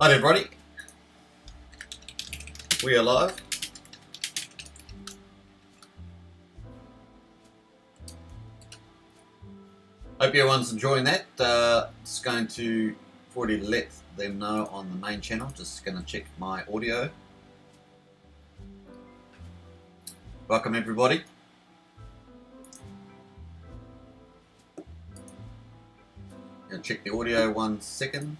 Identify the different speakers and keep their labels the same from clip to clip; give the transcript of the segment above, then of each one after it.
Speaker 1: Hi everybody, we are live. Hope everyone's enjoying that. Just going to already let them know on the main channel. Just going to check my audio. Welcome everybody. Gonna check the audio 1 second.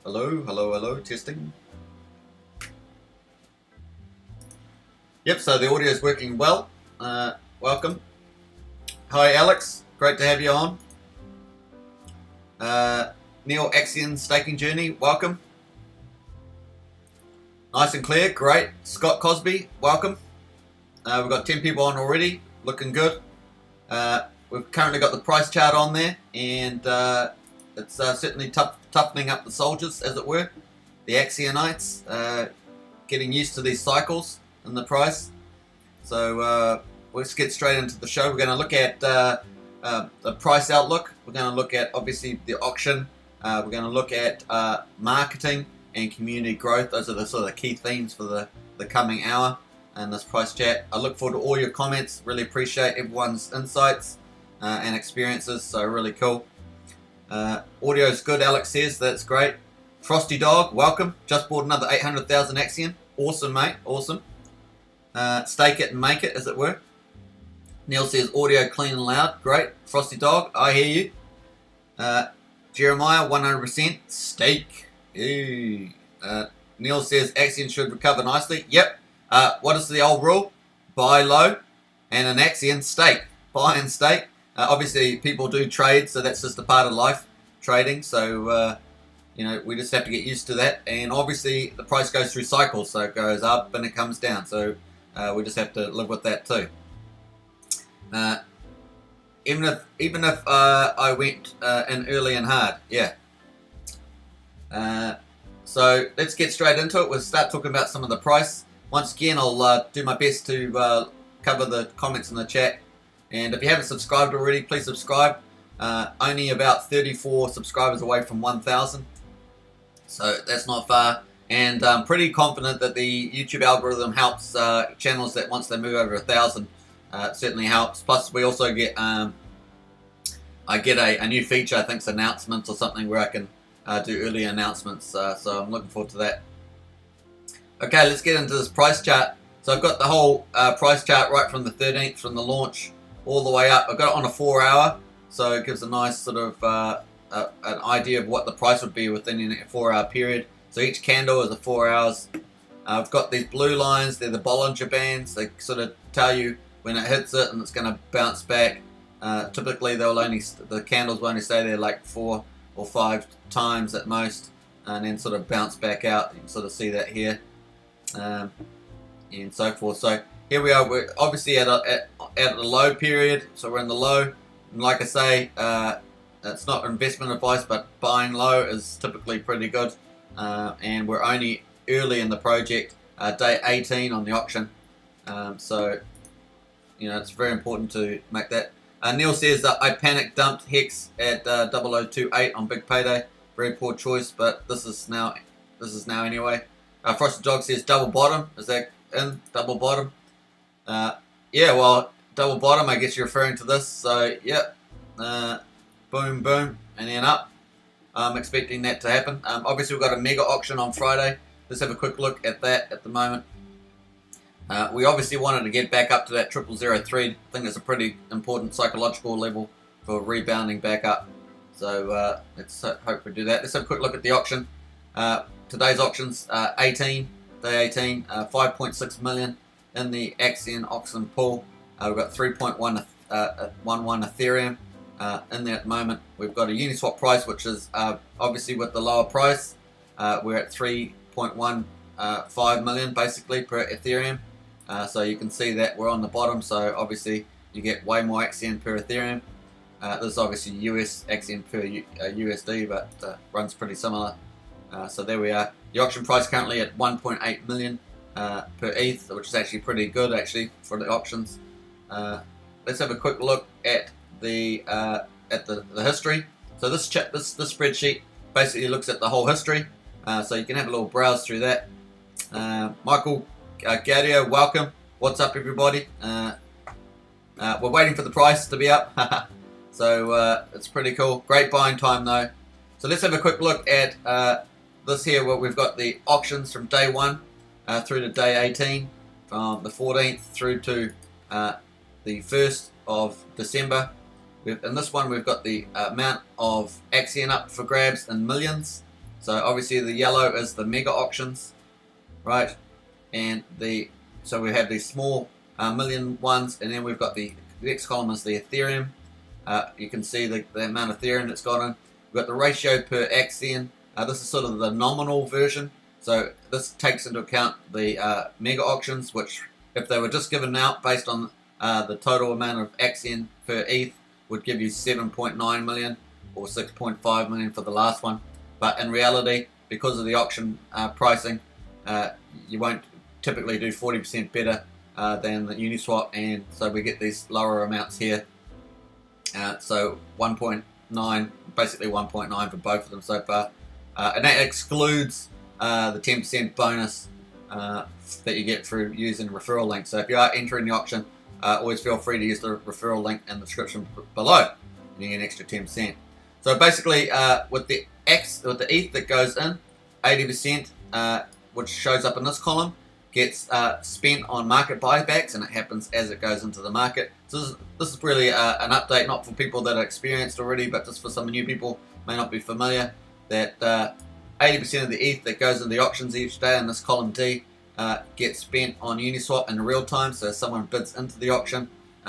Speaker 1: Hello, hello, hello, testing. Yep, so the audio is working well. Welcome. Hi Alex, great to have you on. Neil, Axion staking journey, welcome. Nice and clear, great. Scott Cosby, welcome. We've got 10 people on already, looking good. We've currently got the price chart on there, and it's certainly toughening up the soldiers, as it were. The Axionites, getting used to these cycles in the price. So let's get straight into the show. We're going to look at the price outlook. We're going to look at, obviously, the auction. We're going to look at marketing and community growth. Those are the sort of key themes for the coming hour in this price chat. I look forward to all your comments. Really appreciate everyone's insights and experiences. So really cool. Audio is good, Alex says. That's great. Frosty Dog, welcome. Just bought another 800,000 Axion. Awesome, mate. Awesome. Stake it and make it, as it were. Neil says audio clean and loud. Great. Frosty Dog, I hear you. Jeremiah, 100% stake. Ew. Neil says Axion should recover nicely. Yep. What is the old rule? Buy low and an Axion stake. Buy and stake. Obviously, people do trade, so that's just a part of life, trading. So, you know, we just have to get used to that. And obviously, the price goes through cycles, so it goes up and it comes down. So, we just have to live with that too. Even if I went in early and hard, yeah. So let's get straight into it. We'll start talking about some of the price. Once again, I'll do my best to cover the comments in the chat. And if you haven't subscribed already, please subscribe. Only about 34 subscribers away from 1,000. So that's not far. And I'm pretty confident that the YouTube algorithm helps channels that once they move over 1,000, it certainly helps. Plus, we also get, I get a new feature, I think it's announcements or something, where I can do early announcements. So I'm looking forward to that. Okay, let's get into this price chart. So I've got the whole price chart right from the 13th, from the launch, all the way up. I've got it on a 4 hour, so it gives a nice sort of an idea of what the price would be within a 4 hour period. So each candle is a 4 hours. I've got these blue lines, they're the Bollinger Bands. They sort of tell you when it hits it and it's going to bounce back. Typically the candles will only stay there like 4 or 5 times at most, and then sort of bounce back out. You can sort of see that here, and so forth. So here we are, we're obviously at a low period, so we're in the low. And like I say, it's not investment advice, but buying low is typically pretty good. And we're only early in the project, day 18 on the auction. So, you know, it's very important to make that. Neil says that I panic dumped Hex at 0028 on Big Payday. Very poor choice, but this is now anyway. Frosted Dog says double bottom. Is that in double bottom? Yeah, well, double bottom, I guess you're referring to this. So, yep. Boom, boom, and then up. I'm expecting that to happen. Obviously, we've got a mega auction on Friday. Let's have a quick look at that at the moment. We obviously wanted to get back up to that 0003. I think it's a pretty important psychological level for rebounding back up. So let's hope we do that. Let's have a quick look at the auction. Today's auction's day 18, 5.6 million in the Axion auction pool. We've got 3.11 Ethereum in there at the moment. We've got a Uniswap price, which is obviously with the lower price. We're at 3.15 million basically per Ethereum. So you can see that we're on the bottom, so obviously you get way more Axion per Ethereum. This is obviously US Axion per USD, but runs pretty similar. So there we are. The auction price currently at 1.8 million per ETH, which is actually pretty good actually for the auctions. Let's have a quick look at the history. So this spreadsheet basically looks at the whole history, so you can have a little browse through that. Michael Gadio, welcome. What's up, everybody? We're waiting for the price to be up, so it's pretty cool. Great buying time though. So let's have a quick look at this here, where we've got the auctions from day 1 through to day 18, from the 14th through to the 1st of December. In this one we've got the amount of Axion up for grabs in millions. So obviously the yellow is the mega auctions, right? And so we have these small million ones, and then we've got the next column is the Ethereum. You can see the amount of Ethereum that's got in. We've got the ratio per Axion. This is sort of the nominal version. So this takes into account the mega auctions, which if they were just given out based on the total amount of Axion per ETH, would give you 7.9 million or 6.5 million for the last one. But in reality, because of the auction pricing, you won't typically do 40% better than the Uniswap, and so we get these lower amounts here. So 1.9, basically 1.9 for both of them so far. And that excludes the 10% bonus that you get through using referral links. So if you are entering the auction, always feel free to use the referral link in the description below, and you get an extra 10%. So basically, with the ETH that goes in, 80%, which shows up in this column, gets spent on market buybacks, and it happens as it goes into the market. So this is really an update, not for people that are experienced already, but just for some new people may not be familiar, that 80% of the ETH that goes into the auctions each day in this column D gets spent on Uniswap in real time. So someone bids into the auction,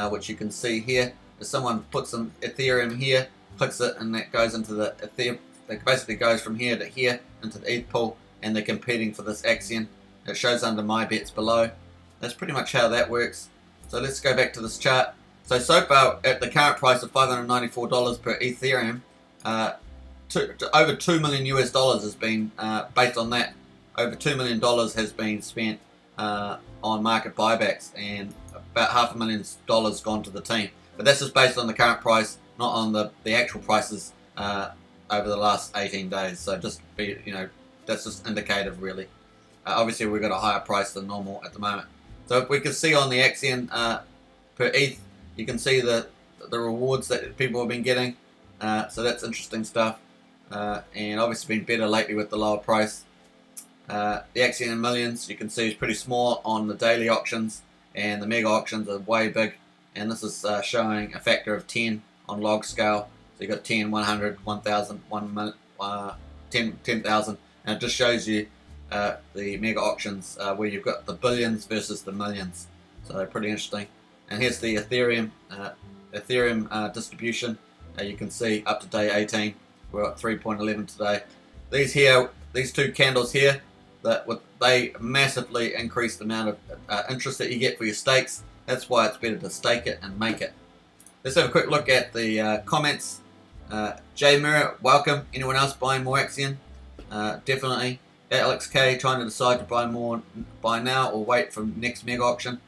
Speaker 1: which you can see here. If someone puts some Ethereum here, clicks it, and that goes into the Ethereum, it basically goes from here to here into the ETH pool, and they're competing for this Axion. It shows under my bets below. That's pretty much how that works. So let's go back to this chart. So far, at the current price of $594 per Ethereum, over $2 million US has been, based on that, over $2 million has been spent on market buybacks, and about $500,000 gone to the team. But that's just based on the current price, not on the actual prices over the last 18 days. So just be, that's just indicative really. Obviously we've got a higher price than normal at the moment. So if we can see on the Axion per ETH, you can see the rewards that people have been getting. So that's interesting stuff. And obviously been better lately with the lower price. The Axion in millions, you can see, is pretty small on the daily auctions, and the mega auctions are way big. And this is showing a factor of 10 on log scale. So you got 10, 100, 1,000, 10,000, and it just shows you the mega auctions where you've got the billions versus the millions. So pretty interesting. And here's the Ethereum distribution. You can see up to day 18, we're at 3.11 today. These two candles here, they massively increase the amount of interest that you get for your stakes. That's why it's better to stake it and make it. Let's have a quick look at the comments. Jay Mirror, welcome. Anyone else buying more Axion? Definitely. Alex K, trying to decide to buy now or wait for next mega auction.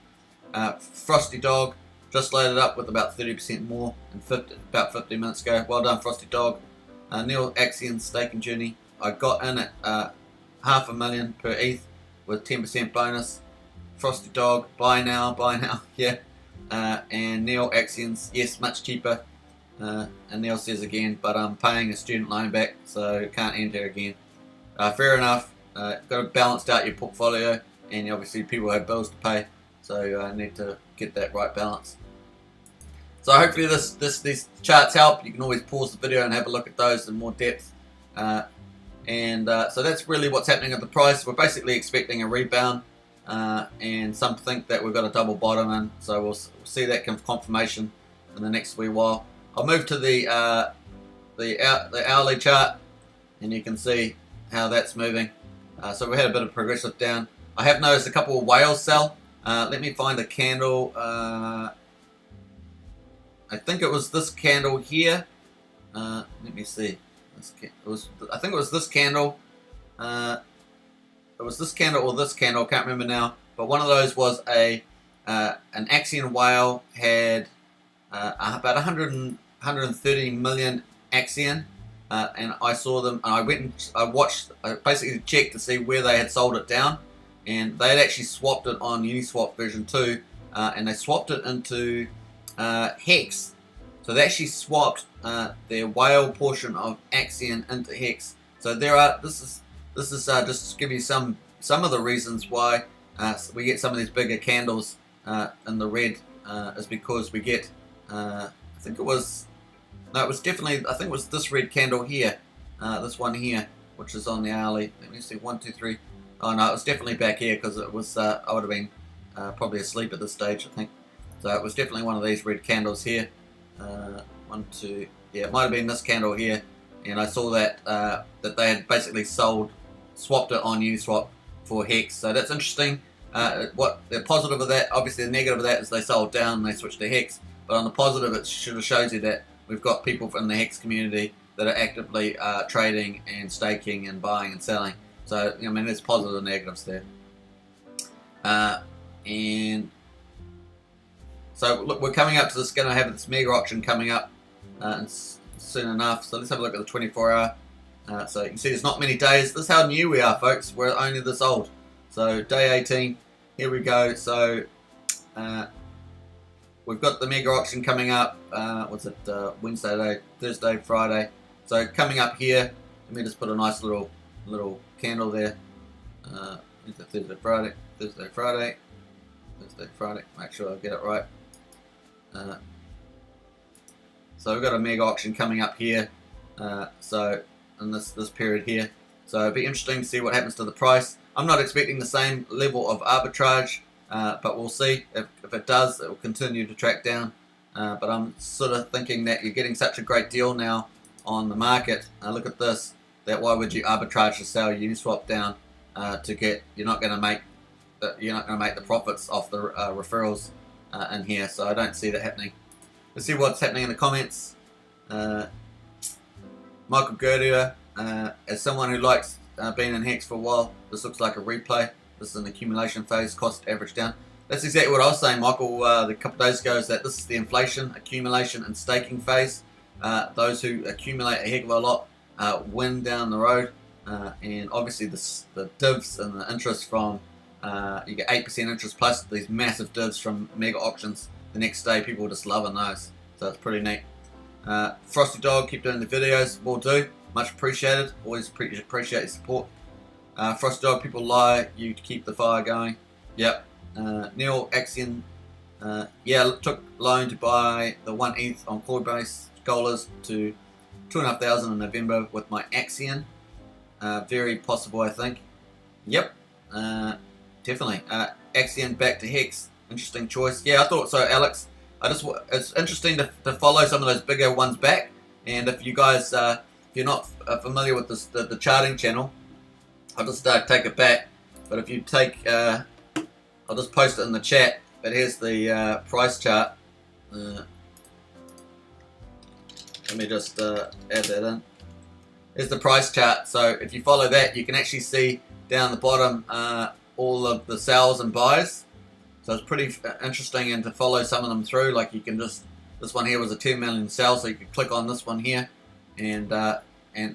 Speaker 1: Frosty Dog, just loaded up with about 30% more in about 15 minutes ago. Well done, Frosty Dog. Neil Axion staking journey. I got in at $500,000 per ETH with 10% bonus. Frosty Dog, buy now, yeah. And Neil Axion's, yes, much cheaper. And Neil says again, but I'm paying a student loan back, so can't enter again. Fair enough. Got to balance out your portfolio, and obviously people have bills to pay, so need to get that right balance. So hopefully these charts help. You can always pause the video and have a look at those in more depth. So that's really what's happening at the price. We're basically expecting a rebound, and some think that we've got a double bottom in, so we'll see that confirmation in the next wee while. I'll move to the hourly chart, and you can see how that's moving. So we had a bit of progressive down. I have noticed a couple of whales sell. Let me find a candle. I think it was this candle here. Let me see. I think it was this candle. It was this candle or this candle. Can't remember now. But one of those was an Axion whale had about 130 million Axion, and I saw them, and I went and I basically checked to see where they had sold it down, and they had actually swapped it on Uniswap version 2, and they swapped it into Hex. So they actually swapped their whale portion of Axion into Hex. So there are, this is just to give you some of the reasons why we get some of these bigger candles in the red, is because we get, I think it was this red candle here, this one here, which is on the hourly. Let me see, 1, 2, 3. Oh no, it was definitely back here, because it was, I would have been probably asleep at this stage, I think. So it was definitely one of these red candles here. 1, 2, yeah, it might have been this candle here, and I saw that that they had basically swapped it on Uniswap for Hex. So that's interesting. What the positive of that, obviously the negative of that, is they sold down and they switched to Hex. But on the positive, it sort of shows you that we've got people from the Hex community that are actively trading and staking and buying and selling. So I mean, there's positive and negatives there. And so look, we're coming up to this, going to have this mega auction coming up soon enough. So let's have a look at the 24-hour. So you can see there's not many days. This is how new we are, folks. We're only this old. So day 18, here we go. So we've got the mega auction coming up. What's it? Wednesday, Thursday, Friday. So coming up here. Let me just put a nice little candle there. Thursday, Friday, Thursday, Friday, Thursday, Friday. Make sure I get it right. So we've got a mega auction coming up here. So in this period here. So it'll be interesting to see what happens to the price. I'm not expecting the same level of arbitrage, but we'll see. If it does, it will continue to track down. But I'm sort of thinking that you're getting such a great deal now on the market. Look at this. That why would you arbitrage to sell Uniswap down to get? You're not going to make the profits off the referrals in here. So I don't see that happening. Let's see what's happening in the comments. Michael Gerdia, as someone who likes being in Hex for a while, this looks like a replay. This is an accumulation phase, cost average down. That's exactly what I was saying, Michael, a couple of days ago, is that this is the inflation, accumulation, and staking phase. Those who accumulate a heck of a lot win down the road, and obviously the divs and the interest from, you get 8% interest plus these massive divs from mega auctions. The next day, people are just loving those, so it's pretty neat. Frosty Dog, keep doing the videos, will do, much appreciated, always appreciate your support. Frosty Dog, people lie, you keep the fire going. Yep. Neil Axion, yeah, took loan to buy the 1 ETH on Coinbase Scholars to 2,500 in November with my Axion. Very possible, I think. Yep, definitely. Axion back to Hex, interesting choice. Yeah, I thought so, Alex. It's interesting to follow some of those bigger ones back. And if you guys, if you're not familiar with this, the charting channel, I'll just take it back. But if you take, I'll just post it in the chat. But here's the price chart. Let me just add that in. Here's the price chart. So if you follow that, you can actually see down the bottom all of the sales and buys. So it's pretty interesting, and to follow some of them through, like you can just, this one here was a 10 million sell, so you can click on this one here and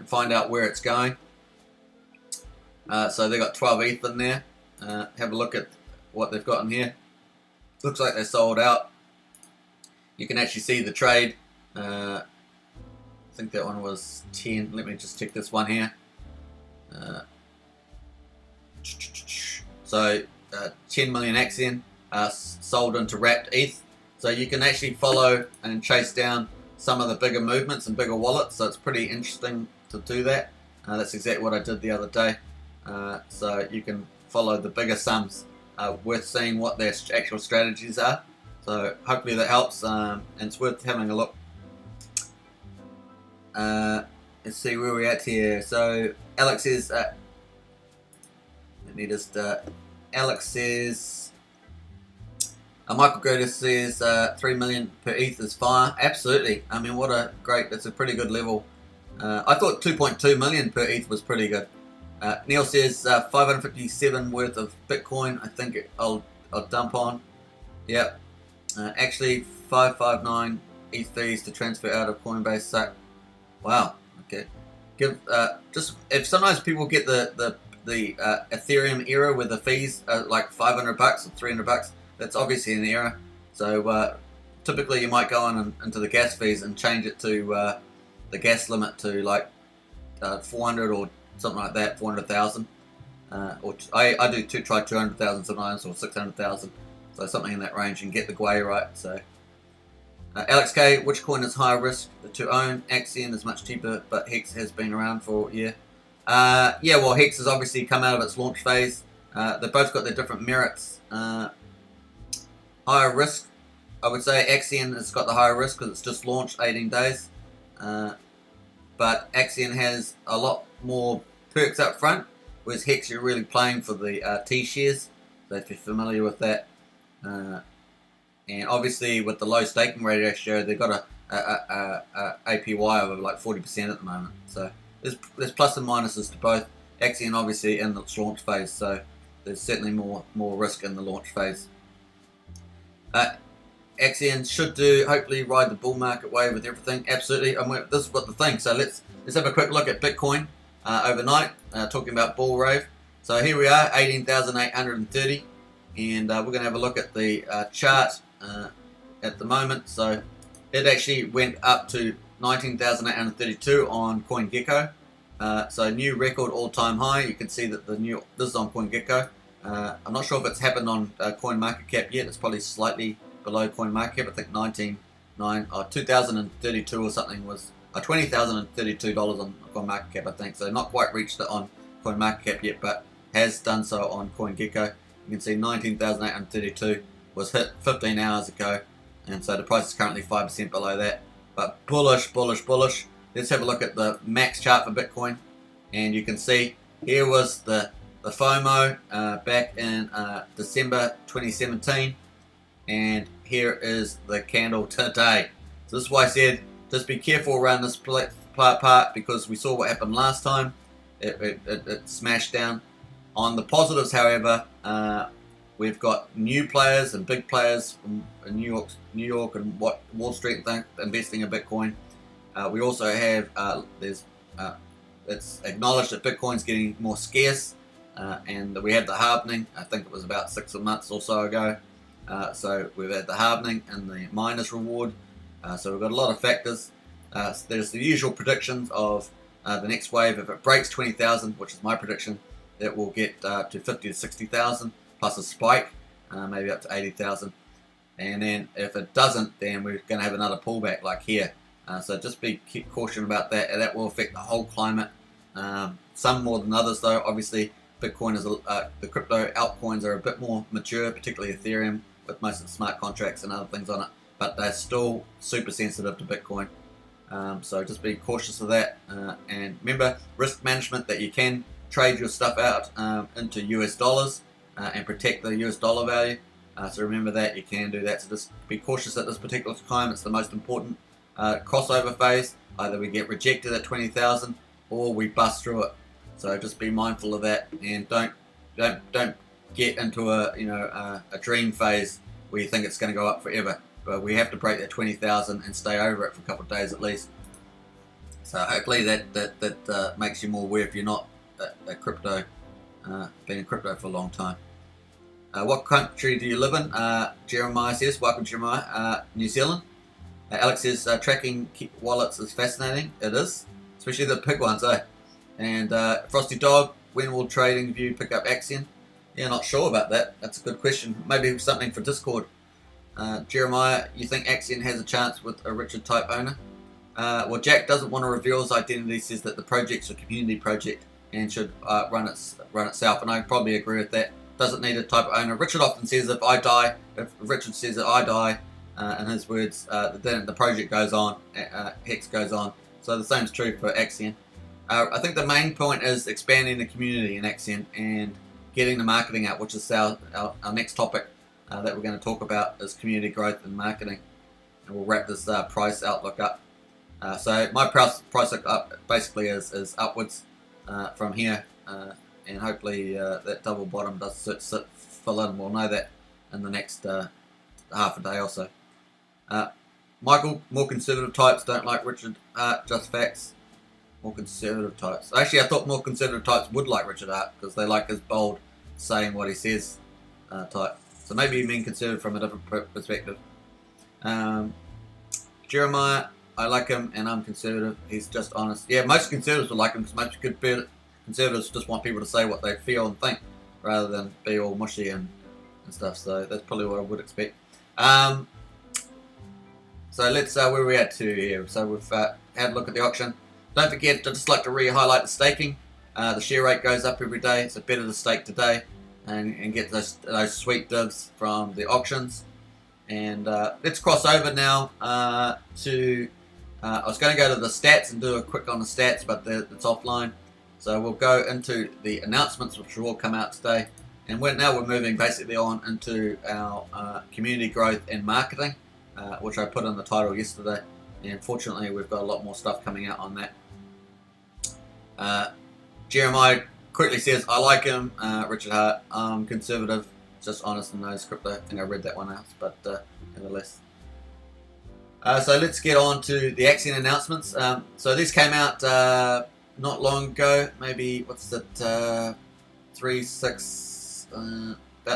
Speaker 1: find out where it's going. So they got 12 ETH in there. Have a look at what they've got in here. Looks like they sold out. You can actually see the trade. I think that one was 10. Let me just check this one here. So 10 million Axion sold into wrapped ETH. So you can actually follow and chase down some of the bigger movements and bigger wallets. So it's pretty interesting to do that. That's exactly what I did the other day. So you can follow the bigger sums. Worth seeing what their actual strategies are. So hopefully that helps, and it's worth having a look. Let's see where we're at here. So Alex says, let me just, Alex says, Michael Gertis says 3 million per ETH is fire. Absolutely. I mean, what a great, that's a pretty good level. I thought 2.2 million per ETH was pretty good. Neil says 557 worth of Bitcoin. I think I'll dump on. Yep. Actually 559 ETH fees to transfer out of Coinbase. So, wow. Okay, give just if sometimes people get the Ethereum error where the fees are like $500 or $300, that's obviously an error. So typically you might go on into the gas fees and change it to the gas limit to like 400 or something like that, 400,000. Or I do try 200,000 sometimes, or 600,000. So something in that range, and get the GUI right. So Alex K, which coin is higher risk to own? Axion is much cheaper, but Hex has been around for a year. Yeah, well, Hex has obviously come out of its launch phase. They've both got their different merits. Higher risk, I would say Axion has got the higher risk because it's just launched 18 days. But Axion has a lot more perks up front, whereas Hex you're really playing for the T shares. So if you're familiar with that. And obviously with the low staking ratio, they've got a APY of like 40% at the moment. So there's plus and minuses to both. Axion obviously in its launch phase, so there's certainly more risk in the launch phase. Axion should hopefully ride the bull market wave with everything. Absolutely, this is what the thing. So let's have a quick look at Bitcoin overnight. Talking about bull wave. So here we are, 18,830, and we're going to have a look at the chart at the moment. So it actually went up to 19,832 on CoinGecko. So new record all-time high. You can see that this is on CoinGecko. I'm not sure if it's happened on CoinMarketCap yet. It's probably slightly below CoinMarketCap. I think 2032 or something was $20,032 on CoinMarketCap, I think. So not quite reached it on CoinMarketCap yet, but has done so on CoinGecko. You can see 19,832 was hit 15 hours ago, and so the price is currently 5% below that. But bullish, bullish, bullish. Let's have a look at the max chart for Bitcoin, and you can see here was the FOMO back in December 2017, and here is the candle today. So this is why I said just be careful around this part, because we saw what happened last time. It smashed down. On the positives, however, we've got new players and big players from New York and Wall Street investing in Bitcoin. We also have it's acknowledged that Bitcoin's getting more scarce, and we had the halvening. I think it was about 6 months or so ago. So we've had the halvening and the miners reward. So we've got a lot of factors. There's the usual predictions of the next wave. If it breaks 20,000, which is my prediction, it will get to 50 to 60,000 plus a spike, maybe up to 80,000. And then if it doesn't, then we're going to have another pullback like here. So just keep caution about that. And that will affect the whole climate. Some more than others, though. Obviously, Bitcoin is the crypto altcoins are a bit more mature, particularly Ethereum, with most of the smart contracts and other things on it. But they're still super sensitive to Bitcoin. So just be cautious of that. And remember, risk management, that you can trade your stuff out into US dollars and protect the US dollar value. So remember that, you can do that. So just be cautious at this particular time. It's the most important crossover phase. Either we get rejected at 20,000 or we bust through it. So just be mindful of that, and don't get into a dream phase where you think it's going to go up forever. But we have to break that 20,000 and stay over it for a couple of days at least. So hopefully that makes you more aware if you're not a crypto, been in crypto for a long time. What country do you live in? Jeremiah says, welcome Jeremiah. New Zealand. Alex says, tracking wallets is fascinating. It is, especially the big ones, eh? And Frosty Dog, when will TradingView pick up Axion? Yeah, not sure about that. That's a good question. Maybe something for Discord. Jeremiah, you think Axion has a chance with a Richard type owner? Well, Jack doesn't want to reveal his identity, says that the project's a community project and should run itself, and I probably agree with that. Doesn't need a type of owner. Richard often says if Richard says that I die, in his words, then the project goes on, Hex goes on. So the same is true for Axion. I think the main point is expanding the community in Axion and getting the marketing out, which is our next topic that we're going to talk about, is community growth and marketing. And we'll wrap this price outlook up. So my price up basically is upwards from here, and hopefully that double bottom does fill in. We'll know that in the next half a day or so. Michael, more conservative types don't like Richard. Just facts. More conservative types. Actually, I thought more conservative types would like Richard Hart because they like his bold, saying what he says type. So maybe you mean conservative from a different perspective. Jeremiah, I like him and I'm conservative. He's just honest. Yeah, most conservatives would like him because most good conservatives just want people to say what they feel and think rather than be all mushy and stuff. So that's probably what I would expect. So let's, where are we at to here? So we've had a look at the auction. Don't forget, I'd just like to re-highlight the staking. The share rate goes up every day, so better to stake today and get those sweet divs from the auctions. And let's cross over now to, I was going to go to the stats and do a quick on the stats, but it's offline. So we'll go into the announcements, which will all come out today. And now we're moving basically on into our community growth and marketing, which I put in the title yesterday. And fortunately, we've got a lot more stuff coming out on that. Jeremiah quickly says, I like him, Richard Hart, conservative, just honest and knows crypto. I think I read that one out, but nevertheless. So let's get on to the Axion announcements. So this came out not long ago, maybe, what's it, about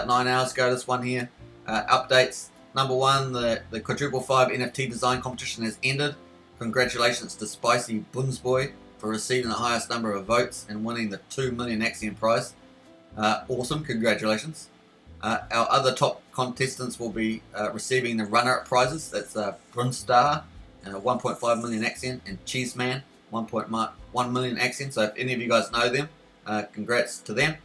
Speaker 1: 9 hours ago, this one here. Updates. Number one, the quadruple 5 NFT design competition has ended. Congratulations to Spicy Boomsboy for receiving the highest number of votes and winning the 2 million Axion prize. Awesome, congratulations. Our other top contestants will be receiving the runner-up prizes. That's Brunstar, 1.5 million Axion, and Cheeseman, 1.1 million Axion. So if any of you guys know them, congrats to them.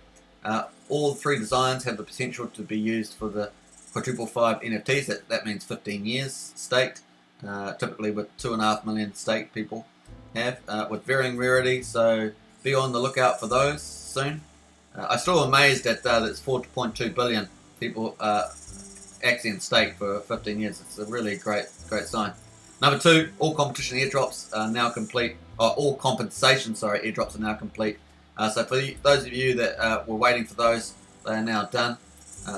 Speaker 1: All 3 designs have the potential to be used for the quadruple 5 NFTs. That means 15 years staked, typically with 2.5 million staked people have, with varying rarity, so be on the lookout for those soon. I'm still amazed that there's 4.2 billion people Axion staked for 15 years. It's a really great sign. Number 2, all competition airdrops are now complete. All compensation, airdrops are now complete. So for those of you that were waiting for those, they are now done.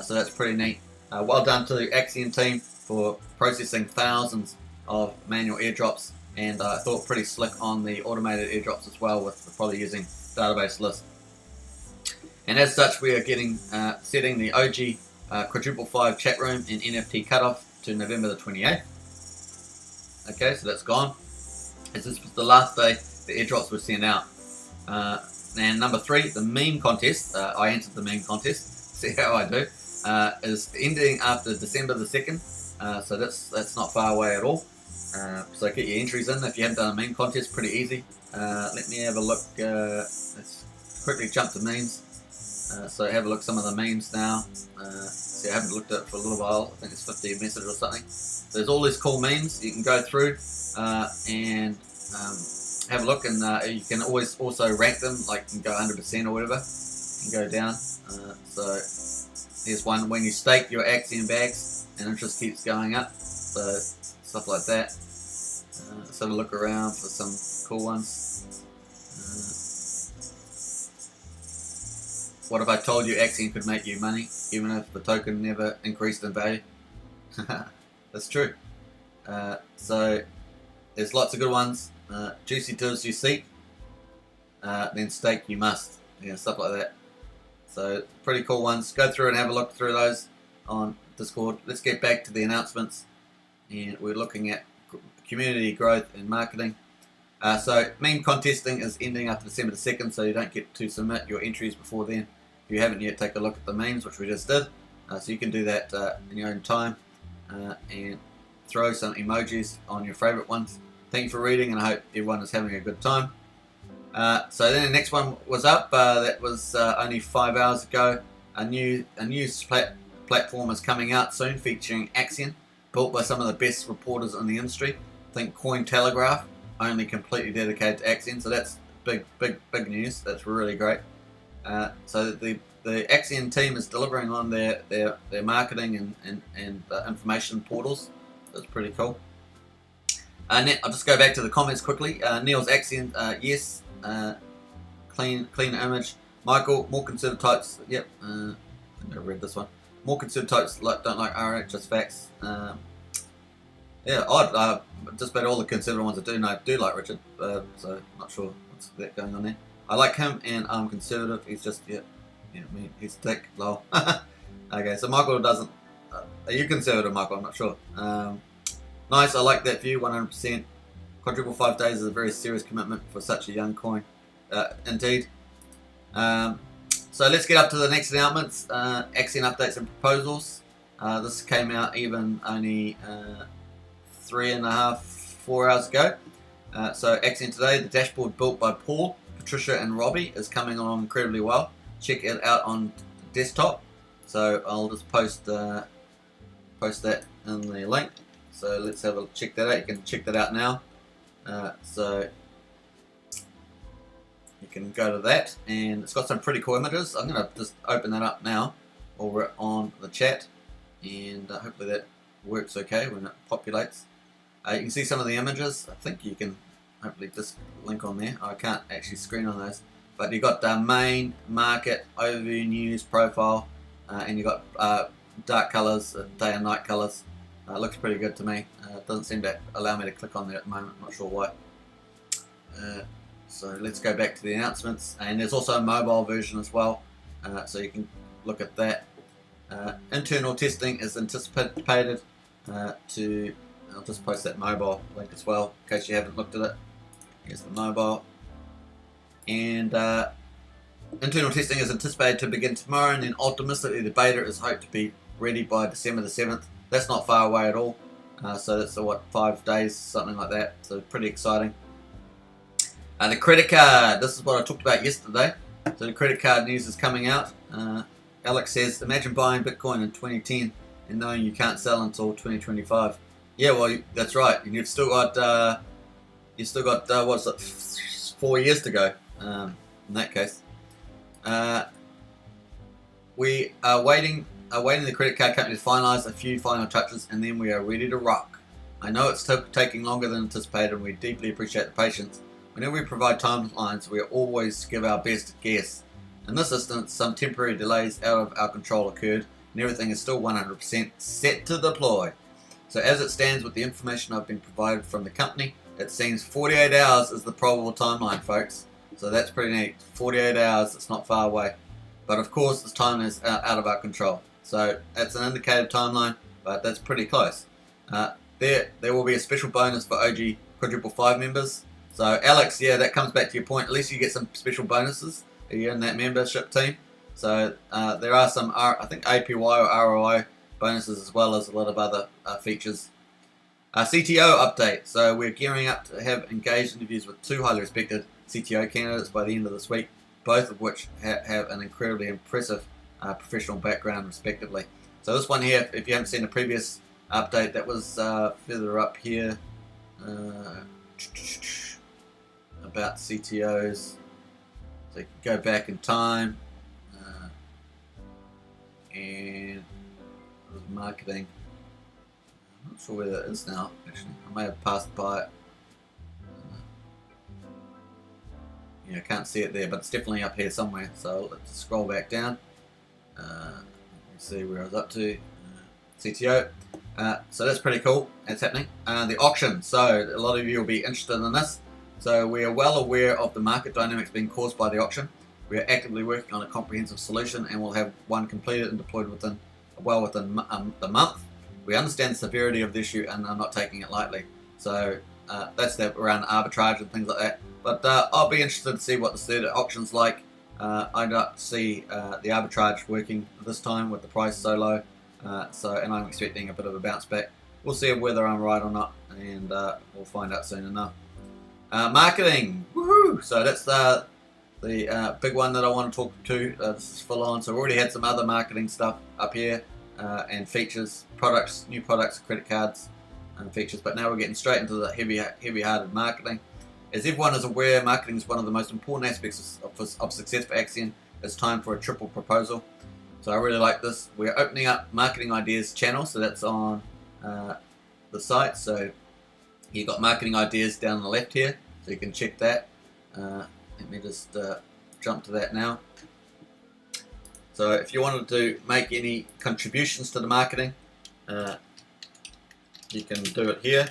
Speaker 1: So that's pretty neat. Well done to the Axion team for processing thousands of manual airdrops, and I thought pretty slick on the automated airdrops as well, with probably using database list. And as such, we are setting the OG quadruple 5 chat room and NFT cutoff to November the 28th. Okay, so that's gone. As this was the last day the airdrops were sent out. And number 3, the meme contest. I entered the meme contest. See how I do. Is ending after December the 2nd. So that's not far away at all. So get your entries in if you haven't done a meme contest. Pretty easy. Let me have a look. Let's quickly jump to memes. So have a look at some of the memes now. See, I haven't looked at it for a little while. I think it's 50 message or something. There's all these cool memes you can go through and have a look, and you can always also rank them, like you can go 100% or whatever. You can go down. So here's one: when you stake your Axion bags and interest keeps going up. So stuff like that. Let's have a look around for some cool ones. What if I told you Axion could make you money, even if the token never increased in value? That's true. So there's lots of good ones. Juicy tills you seek, then stake you must. Stuff like that. So pretty cool ones. Go through and have a look through those on Discord. Let's get back to the announcements, and we're looking at community growth and marketing. So meme contesting is ending after December the 2nd, so you don't get to submit your entries before then. If you haven't yet, take a look at the memes, which we just did. So you can do that in your own time and throw some emojis on your favorite ones. Thank you for reading, and I hope everyone is having a good time. So then the next one was up. That was only 5 hours ago. A new platform is coming out soon, featuring Axion, built by some of the best reporters in the industry. Think Cointelegraph, only completely dedicated to Axion. So that's big news. That's really great. So the Axion team is delivering on their marketing and information portals. That's pretty cool. I'll just go back to the comments quickly. Neil's Axion, yes. Clean image. Michael, more conservative types. Yep. I think I read this one. More conservative types don't like RH, just facts. Yeah, odd. Just about all the conservative ones I do like Richard. So not sure what's that going on there. I like him, and I'm conservative. He's just he's thick. Lol. Okay, so Michael doesn't. Are you conservative, Michael? I'm not sure. Nice. I like that view. 100%. Quadruple 5 days is a very serious commitment for such a young coin. Indeed. So let's get up to the next announcements. Axion updates and proposals. This came out even only 3.5-4 hours ago. So Axion today, the dashboard built by Paul, Patricia and Robbie is coming along incredibly well. Check it out on desktop. So I'll just post that in the link. So let's have a check that out. You can check that out now. So you can go to that, and it's got some pretty cool images. I'm going to just open that up now while we're on the chat, and hopefully that works okay when it populates. You can see some of the images. I think you can hopefully just link on there. I can't actually screen on those, but you've got main, market, overview, news, profile, and you've got dark colors, day and night colors. Looks pretty good to me. It doesn't seem to allow me to click on there at the moment. I'm not sure why. So let's go back to the announcements, and there's also a mobile version as well, so you can look at that. Internal testing is anticipated to. I'll just post that mobile link as well in case you haven't looked at it. Here's the mobile, and internal testing is anticipated to begin tomorrow, and then optimistically the beta is hoped to be ready by December the 7th. That's not far away at all. So that's 5 days, something like that. So pretty exciting. The credit card. This is what I talked about yesterday. So the credit card news is coming out. Alex says, imagine buying Bitcoin in 2010 and knowing you can't sell until 2025. Yeah, well, that's right. And you've still got what's it, 4 years to go. In that case, we are waiting the credit card company to finalise a few final touches, and then we are ready to rock. I know it's taking longer than anticipated, and we deeply appreciate the patience. Whenever we provide timelines, we always give our best guess. In this instance, some temporary delays out of our control occurred, and everything is still 100% set to deploy. So as it stands with the information I've been provided from the company, it seems 48 hours is the probable timeline, folks. So that's pretty neat. 48 hours, it's not far away. But of course, this time is out of our control. So that's an indicated timeline, but that's pretty close. There will be a special bonus for OG Quadruple 5 members. So Alex, yeah, that comes back to your point. At least you get some special bonuses if you're in that membership team. So there are some, I think APY or ROI bonuses, as well as a lot of other features. CTO update. So we're gearing up to have engaged interviews with 2 highly respected CTO candidates by the end of this week, both of which have an incredibly impressive professional background respectively. So this one here, if you haven't seen the previous update, that was further up here about CTOs. So you can go back in time and marketing. I'm not sure where that is now, actually. I may have passed by it. Yeah, I can't see it there, but it's definitely up here somewhere. So let's scroll back down. Let's see where I was up to. CTO. So that's pretty cool. That's happening. The auction. So a lot of you will be interested in this. So we are well aware of the market dynamics being caused by the auction. We are actively working on a comprehensive solution, and we'll have one completed and deployed within the month. We understand the severity of the issue and are not taking it lightly. So that's that around arbitrage and things like that. But I'll be interested to see what the third auction's like. I don't see the arbitrage working this time with the price so low. And I'm expecting a bit of a bounce back. We'll see whether I'm right or not, and we'll find out soon enough. Marketing, woohoo! So that's the big one that I want to talk to. This is full on. So we already had some other marketing stuff up here, and features, products, new products, credit cards, and features. But now we're getting straight into the heavy-hearted marketing. As everyone is aware, marketing is one of the most important aspects of success for Axion. It's time for a triple proposal. So I really like this. We're opening up marketing ideas channel, so that's on the site. So you've got marketing ideas down on the left here, so you can check that. Let me just jump to that now. So if you wanted to make any contributions to the marketing, you can do it here.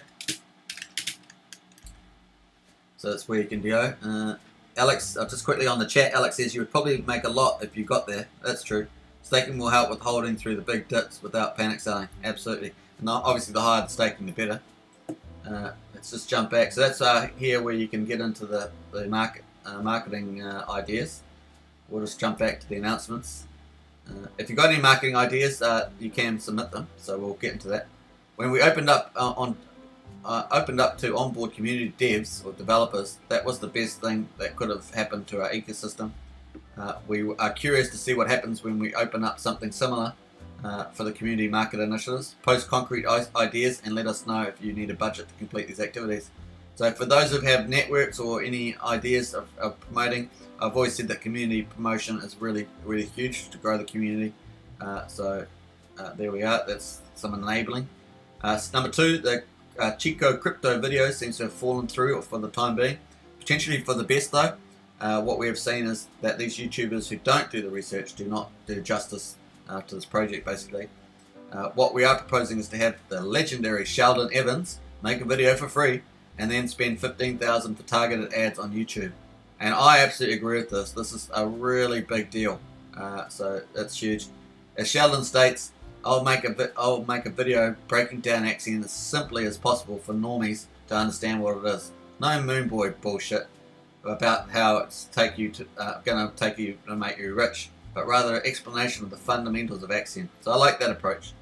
Speaker 1: So that's where you can go. Alex, just quickly on the chat, Alex says you would probably make a lot if you got there. That's true. Staking will help with holding through the big dips without panic selling. Absolutely. And obviously the higher the staking, the better. Let's just jump back. So that's here where you can get into the marketing ideas. We'll just jump back to the announcements. If you've got any marketing ideas, you can submit them. So we'll get into that. When we opened up to onboard community devs or developers, that was the best thing that could have happened to our ecosystem. We are curious to see what happens when we open up something similar for the community market initiatives. Post concrete ideas and let us know if you need a budget to complete these activities. So for those who have networks or any ideas of promoting, I've always said that community promotion is really, really huge to grow the community. There we are. That's some enabling. Number 2, the Chico crypto video seems to have fallen through for the time being. Potentially for the best though. What we have seen is that these YouTubers who don't do the research do not do justice to this project basically. What we are proposing is to have the legendary Sheldon Evans make a video for free and then spend $15,000 for targeted ads on YouTube. And I absolutely agree with this. This is a really big deal. So that's huge. As Sheldon states, I'll make a video breaking down Axion as simply as possible for normies to understand what it is. No moon boy bullshit about how it's going to take you to make you rich, but rather an explanation of the fundamentals of Axion. So I like that approach.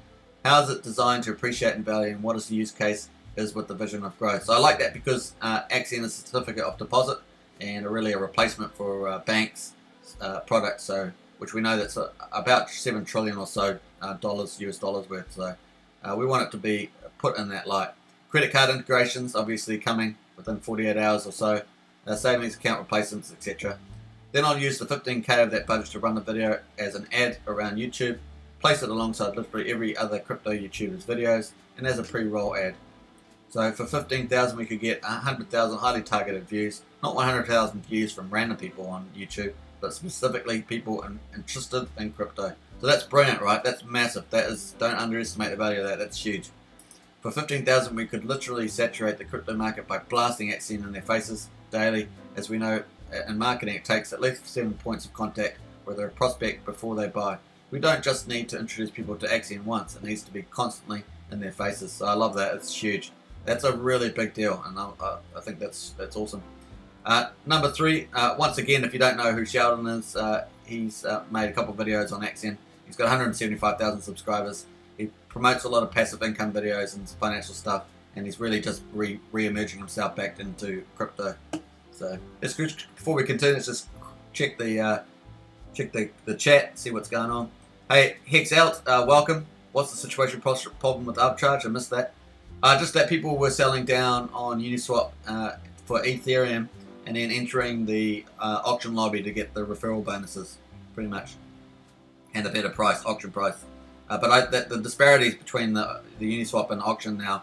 Speaker 1: How is it designed to appreciate and value, and what is the use case is with the vision of growth? So I like that because Axion is a certificate of deposit and really a replacement for banks products. So which we know that's about 7 trillion or so US dollars worth. So we want it to be put in that light. Credit card integrations obviously coming within 48 hours or so. Savings account replacements, etc. Then I'll use the 15k of that budget to run the video as an ad around YouTube, place it alongside literally every other crypto YouTuber's videos, and as a pre-roll ad. So for 15,000 we could get 100,000 highly targeted views, not 100,000 views from random people on YouTube, but specifically people interested in crypto. So that's brilliant, right? That's massive. Don't underestimate the value of that. That's huge. For 15,000 we could literally saturate the crypto market by blasting Axion in their faces daily. As we know in marketing, it takes at least 7 points of contact with a prospect before they buy. We don't just need to introduce people to Axion once, it needs to be constantly in their faces. So I love that. It's huge. That's a really big deal, and I think that's awesome. Number 3, once again, if you don't know who Sheldon is, he's made a couple of videos on Axion. He's got 175,000 subscribers. He promotes a lot of passive income videos and financial stuff, and he's really just re-emerging himself back into crypto. So let's go, before we continue, let's just check the chat, see what's going on. Hey, Hex out, welcome. What's the situation problem with arbitrage? I missed that. Just that people were selling down on Uniswap for Ethereum and then entering the auction lobby to get the referral bonuses, pretty much, and a better price, auction price. But the disparities between the Uniswap and auction now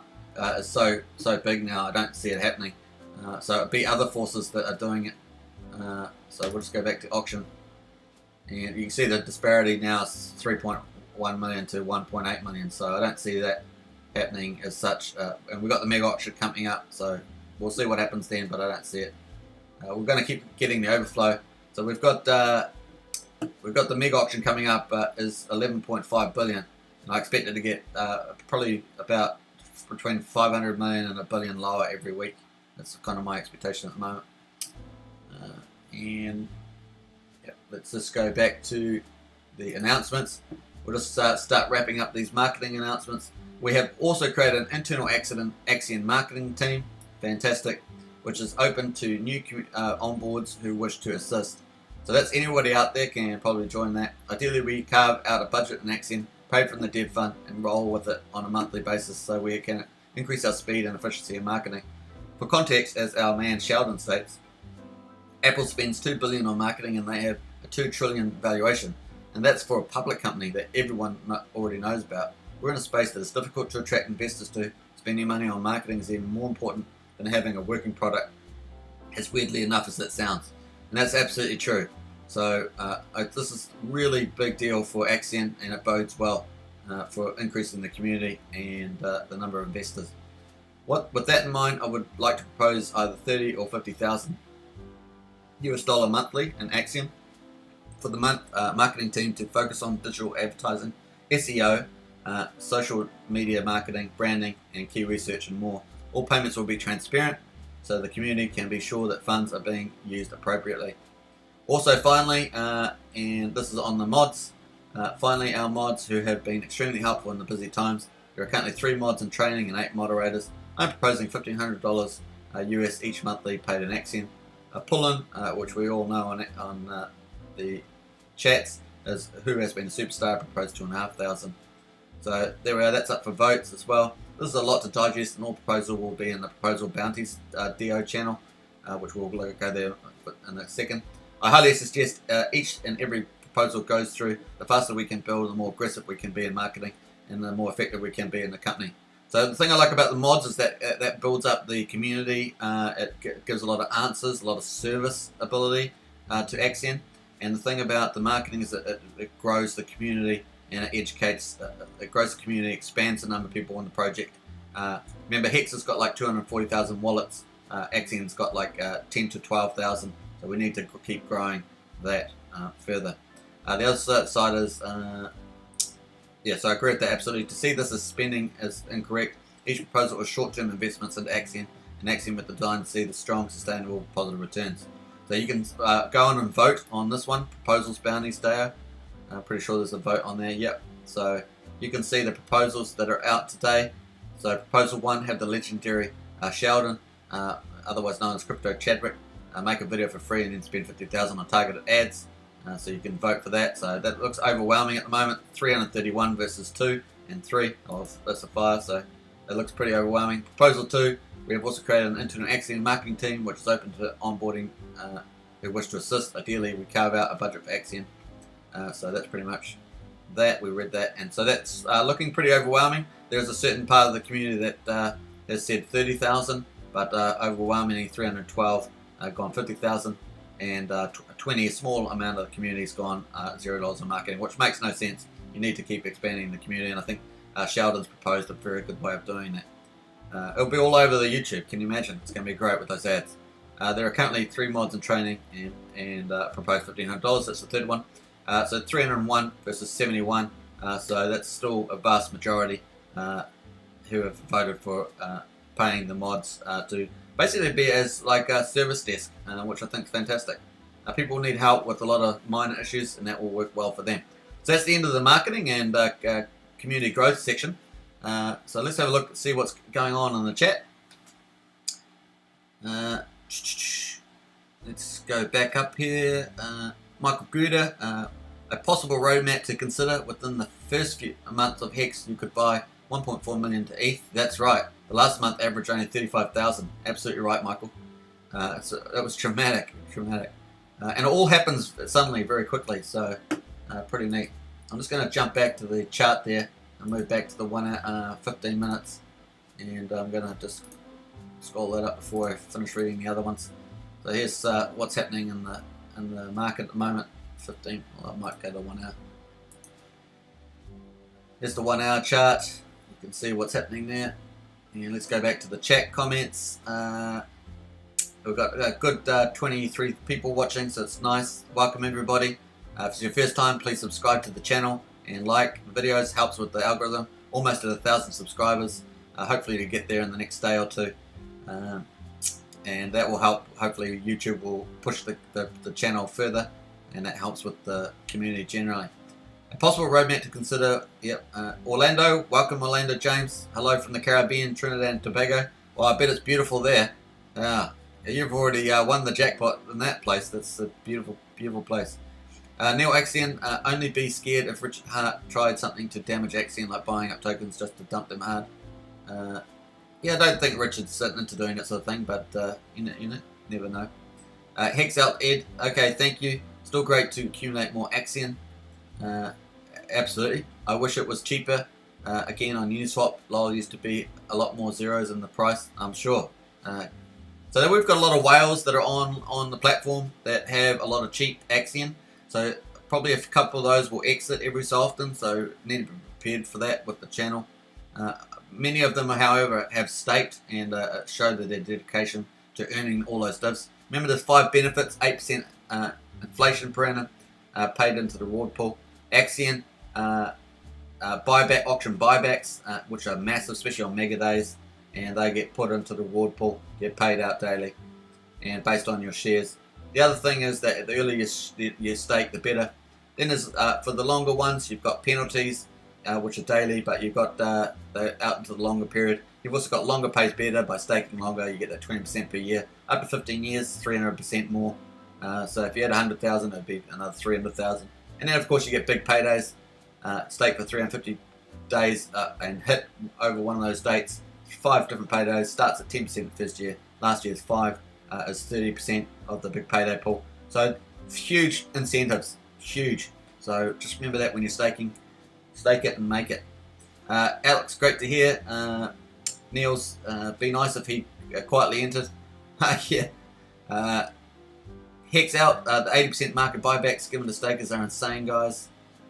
Speaker 1: is so big now. I don't see it happening. So it'd be other forces that are doing it. So we'll just go back to auction, and you can see the disparity now is 3.1 million to 1.8 million. So I don't see that happening as such. And we've got the mega auction coming up, so we'll see what happens then. But I don't see it. We're going to keep getting the overflow. So we've got the mega auction coming up is 11.5 billion, and I expect it to get probably about between 500 million and a billion lower every week. That's kind of my expectation at the moment. And yeah, let's just go back to the announcements. We'll just start wrapping up these marketing announcements. We have also created an internal Axion marketing team, fantastic, which is open to new onboards who wish to assist. So that's anybody out there can probably join that. Ideally, we carve out a budget in Axion, pay from the dev fund, and roll with it on a monthly basis so we can increase our speed and efficiency in marketing. For context, as our man Sheldon states, Apple spends $2 billion on marketing and they have a $2 trillion valuation. And that's for a public company that everyone already knows about. We're in a space that is difficult to attract investors to. Spending money on marketing is even more important than having a working product, as weirdly enough as that sounds. And that's absolutely true. So this is really big deal for Axion, and it bodes well. for increasing the community and the number of investors. With that in mind, I would like to propose either 30 or 50,000 US dollar monthly in Axion for the marketing team to focus on digital advertising, SEO, social media marketing, branding, and key research and more. All payments will be transparent, so the community can be sure that funds are being used appropriately. Also, finally, and this is on the mods, finally our mods who have been extremely helpful in the busy times. There are currently 3 mods in training and 8 moderators. I'm proposing $1,500 US each monthly paid in Axion. Pullin, which we all know on the chats, is who has been a superstar, proposed $2,500. So there we are, that's up for votes as well. This is a lot to digest, and all proposal will be in the Proposal Bounties DO channel, which we'll go there in a second. I highly suggest each and every proposal goes through. The faster we can build, the more aggressive we can be in marketing, and the more effective we can be in the company. So the thing I like about the mods is that that builds up the community. It gives a lot of answers, a lot of service ability to Axion. And the thing about the marketing is that it grows the community and it educates. It grows the community, expands the number of people on the project. Remember, Hex has got like 240,000 wallets. Axion's got like 10 to 12,000. So we need to keep growing that further. The other side is. Yeah, so I agree with that absolutely. To see this as spending is incorrect. Each proposal is short-term investments into Axion, and Axion with the design to see the strong, sustainable, positive returns. So you can go on and vote on this one, Proposals Bounties Day. I'm pretty sure there's a vote on there, yep. So you can see the proposals that are out today. So Proposal 1 have the legendary Sheldon, otherwise known as Crypto Chadwick, make a video for free and then spend 50,000 on targeted ads. So you can vote for that. So that looks overwhelming at the moment. 331 versus 2 and 3. Oh, that's a fire. So it looks pretty overwhelming. Proposal 2. We have also created an internal Axion marketing team which is open to onboarding who wish to assist. Ideally, we carve out a budget for Axion. So that's pretty much that. We read that, and so that's looking pretty overwhelming. There's a certain part of the community that has said 30,000, but overwhelmingly 312 gone 50,000. And 20, a small amount of the community has gone $0 on marketing, which makes no sense. You need to keep expanding the community, and I think Sheldon's proposed a very good way of doing that. It'll be all over the YouTube, can you imagine? It's going to be great with those ads. There are currently 3 mods in training and proposed $1,500, that's the third one. So 301 versus 71, so that's still a vast majority who have voted for paying the mods to basically be as like a service desk, which I think is fantastic. People need help with a lot of minor issues, and that will work well for them. So that's the end of the marketing and community growth section. So let's have a look, see what's going on in the chat. Let's go back up here. Michael Guda, a possible roadmap to consider within the first few months of Hex. You could buy 1.4 million to ETH. That's right. The last month average only 35,000. Absolutely right, Michael. That was traumatic. And it all happens suddenly, very quickly. So pretty neat. I'm just going to jump back to the chart there and move back to the 1 hour 15 minutes. And I'm going to just scroll that up before I finish reading the other ones. So here's what's happening in the market at the moment. 15. Well, I might go to 1 hour. Here's the 1 hour chart. You can see what's happening there. And let's go back to the chat comments. We've got a good 23 people watching, so it's nice. Welcome everybody. If it's your first time, please subscribe to the channel and like the videos. Helps with the algorithm. Almost at 1,000 subscribers. Hopefully to get there in the next day or two. And that will help. Hopefully YouTube will push the channel further, and that helps with the community generally. A possible roadmap to consider, yep. Orlando, welcome Orlando James. Hello from the Caribbean, Trinidad and Tobago. Well, I bet it's beautiful there. You've already won the jackpot in that place. That's a beautiful, beautiful place. Neil Axion, only be scared if Richard Hart tried something to damage Axion, like buying up tokens just to dump them hard. Yeah, I don't think Richard's sitting into doing that sort of thing, but you never know. Hex out Ed, okay, thank you. Still great to accumulate more Axion. Absolutely. I wish it was cheaper. Again, on Uniswap, LOL used to be a lot more zeros in the price, I'm sure. So then we've got a lot of whales that are on the platform that have a lot of cheap Axion. So probably a couple of those will exit every so often. So need to be prepared for that with the channel. Many of them, however, have staked and show their dedication to earning all those divs. Remember, there's 5 benefits: 8% inflation per annum paid into the reward pool. Axion auction buybacks, which are massive, especially on mega days, and they get put into the reward pool, get paid out daily, and based on your shares. The other thing is that the earlier you stake, the better. Then there's for the longer ones, you've got penalties, which are daily, but you've got out into the longer period. You've also got longer pays better. By staking longer, you get that 20% per year. Up to 15 years, 300% more. So if you had 100,000, it'd be another 300,000. And then of course you get big paydays. Stake for 350 days and hit over one of those dates. 5 different paydays. Starts at 10% the first year. Last year's 5 is 30% of the big payday pool. So huge incentives, huge. So just remember that when you're staking, stake it and make it. Alex, great to hear. Neil's, be nice if he quietly entered. Yeah. Hex out, the 80% market buybacks given to stakers are insane, guys.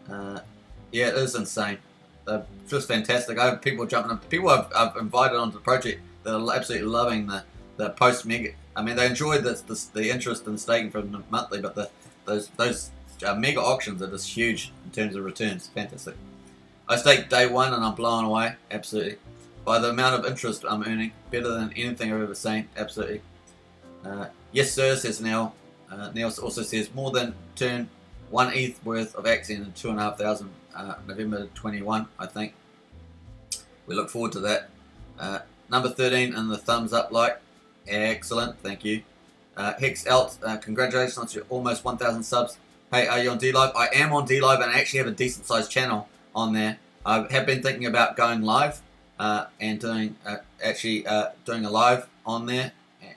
Speaker 1: Yeah, it is insane. They're just fantastic. I have people jumping up. People I've invited onto the project that are absolutely loving the post mega. I mean, they enjoy the interest in staking from the monthly, but those mega auctions are just huge in terms of returns. Fantastic. I staked day 1 and I'm blown away. Absolutely. By the amount of interest I'm earning, better than anything I've ever seen. Absolutely. Yes, sir, says Neil. Neil also says more than turn 1 ETH worth of Axion in 2,500 November 21, I think. We look forward to that. Number 13 and the thumbs up like. Excellent, thank you. Hex Alt, congratulations on your almost 1,000 subs. Hey, are you on DLive? I am on DLive and I actually have a decent sized channel on there. I have been thinking about going live and doing a live on there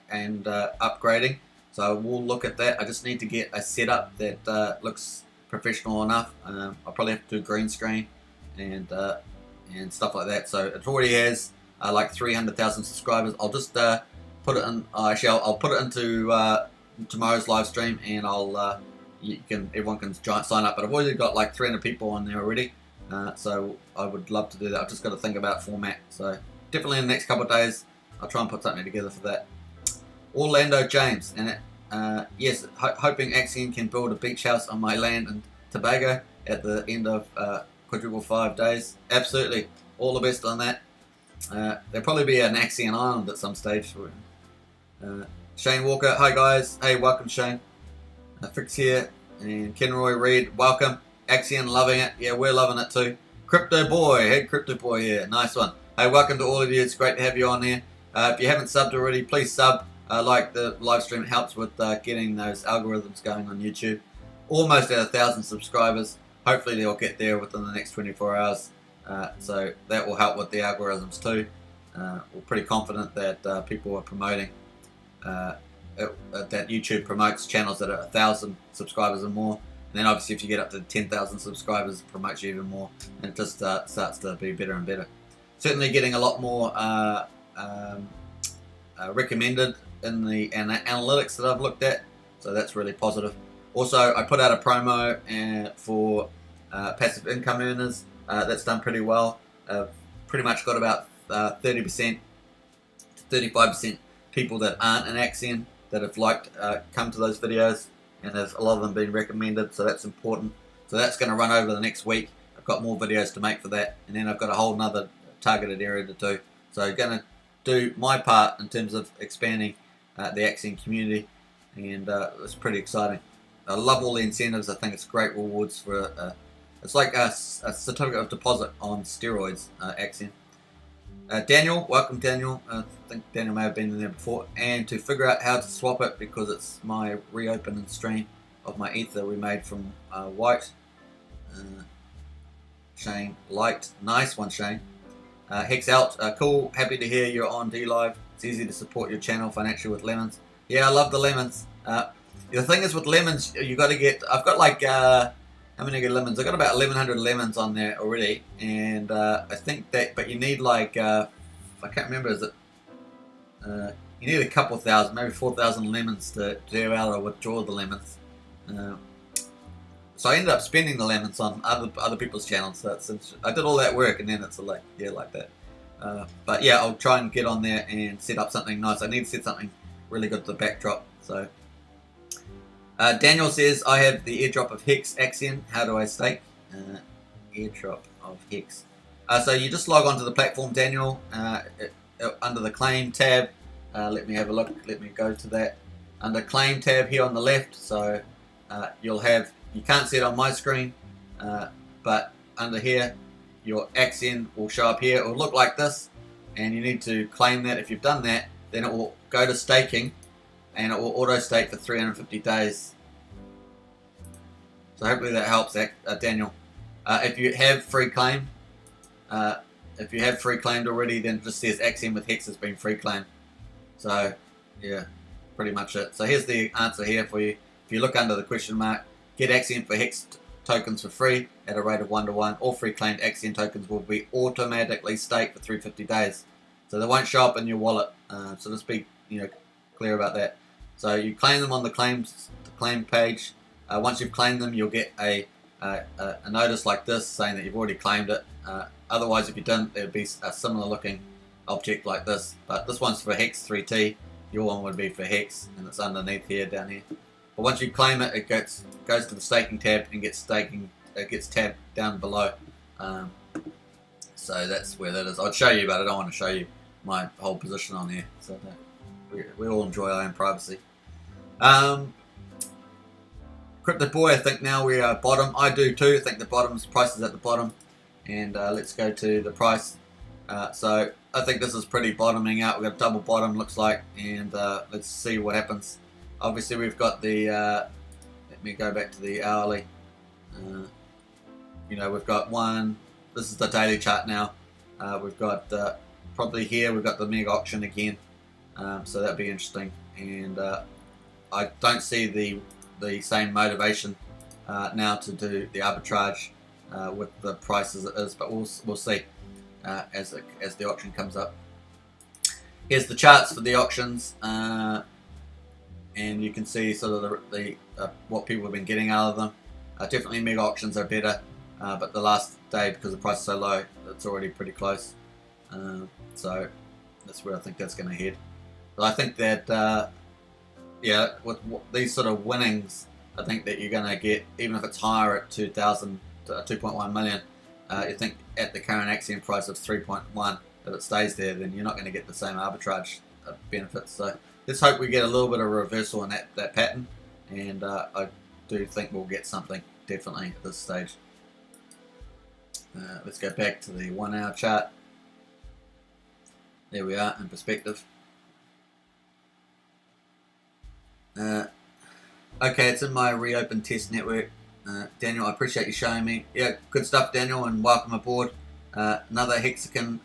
Speaker 1: and upgrading. So we'll look at that. I just need to get a setup that looks professional enough. I'll probably have to do green screen and stuff like that. So it already has like 300,000 subscribers. I'll just put it in. I'll put it into tomorrow's live stream, and everyone can sign up. But I've already got like 300 people on there already. So I would love to do that. I've just got to think about format. So definitely in the next couple of days, I'll try and put something together for that. Orlando James, and yes, hoping Axion can build a beach house on my land in Tobago at the end of quadruple 5 days. Absolutely, all the best on that. There'll probably be an Axion island at some stage. Shane Walker, hi guys, hey, welcome Shane. Fix here, and Kenroy Reed, welcome. Axion, loving it. Yeah, we're loving it too. Crypto Boy, hey Crypto Boy, yeah, nice one. Hey, welcome to all of you. It's great to have you on there. If you haven't subbed already, please sub. Like the live stream, it helps with getting those algorithms going on YouTube. Almost at 1,000 subscribers. Hopefully they'll get there within the next 24 hours. So that will help with the algorithms too. We're pretty confident that people are promoting, that YouTube promotes channels that are 1,000 subscribers or more. And then obviously if you get up to 10,000 subscribers, it promotes you even more. And it just starts to be better and better. Certainly getting a lot more recommended in the analytics that I've looked at, so that's really positive. Also, I put out a promo for passive income earners. That's done pretty well. Pretty much got about 30% to 35% people that aren't in Axion that have come to those videos, and there's a lot of them being recommended, so that's important. So that's going to run over the next week. I've got more videos to make for that, and then I've got a whole nother targeted area to do. So I'm going to do my part in terms of expanding the Axion community, and it's pretty exciting. I love all the incentives. I think it's great rewards for it's like a certificate of deposit on steroids, Axion. Daniel, welcome Daniel. I think Daniel may have been in there before. And to figure out how to swap it, because it's my reopening stream of my ether we made from white. Shane liked, nice one Shane. Hex out, cool, happy to hear you're on DLive. It's easy to support your channel financially with lemons. Yeah, I love the lemons. The thing is with lemons, you got to get, I've got like, how many lemons? I've got about 1,100 lemons on there already. And I think that, but you need like, I can't remember, is it, you need a couple thousand, maybe 4,000 lemons to be able to withdraw the lemons. So I ended up spending the lemons on other people's channels. So I did all that work, and then it's like that. But yeah, I'll try and get on there and set up something nice. I need to set something really good to the backdrop. So Daniel says, I have the airdrop of Hex Axion. How do I stake? Airdrop of Hex. So you just log onto the platform, Daniel, under the claim tab. Let me have a look. Let me go to that. Under claim tab here on the left. So you'll have, you can't see it on my screen, but under here, your Axion will show up here. It will look like this, and you need to claim that. If you've done that, then it will go to staking, and it will auto stake for 350 days. So hopefully that helps, Daniel. If you have free claim, already, then it just says Axion with Hex has been free claimed. So yeah, pretty much it. So here's the answer here for you. If you look under the question mark, get Axion for Hex tokens for free at a rate of 1-to-1. All free claimed Axion tokens will be automatically staked for 350 days. So they won't show up in your wallet. So just be clear about that. So you claim them on the claim page. Once you've claimed them, you'll get a notice like this saying that you've already claimed it. Otherwise, if you didn't, there would be a similar looking object like this. But this one's for Hex 3T. Your one would be for Hex, and it's underneath here, down here. But once you claim it, it goes to the staking tab and gets tabbed down below. So that's where that is. I'd show you, but I don't want to show you my whole position on here. So we all enjoy our own privacy. Crypto Boy, I think now we are bottom. I do too. I think the price is at the bottom. And let's go to the price. So I think this is pretty bottoming out. We've got a double bottom, looks like. And let's see what happens. Obviously, we've got the, let me go back to the hourly. We've got one, this is the daily chart now. We've got, probably here, we've got the mega auction again. So that'd be interesting. And I don't see the same motivation now to do the arbitrage with the price as it is, but we'll see as the auction comes up. Here's the charts for the auctions. And you can see sort of the what people have been getting out of them. Definitely mega auctions are better, but the last day, because the price is so low, it's already pretty close. So that's where I think that's going to head. But I think that with these sort of winnings, I think that you're going to get, even if it's higher at 2,000 to 2.1 million, you think at the current Axion price of 3.1, if it stays there, then you're not going to get the same arbitrage benefits. So let's hope we get a little bit of a reversal in that pattern, and I do think we'll get something, definitely, at this stage. Let's go back to the 1 hour chart. There we are, in perspective. Okay, it's in my reopened test network. Daniel, I appreciate you showing me. Yeah, good stuff, Daniel, and welcome aboard. Another Hexagon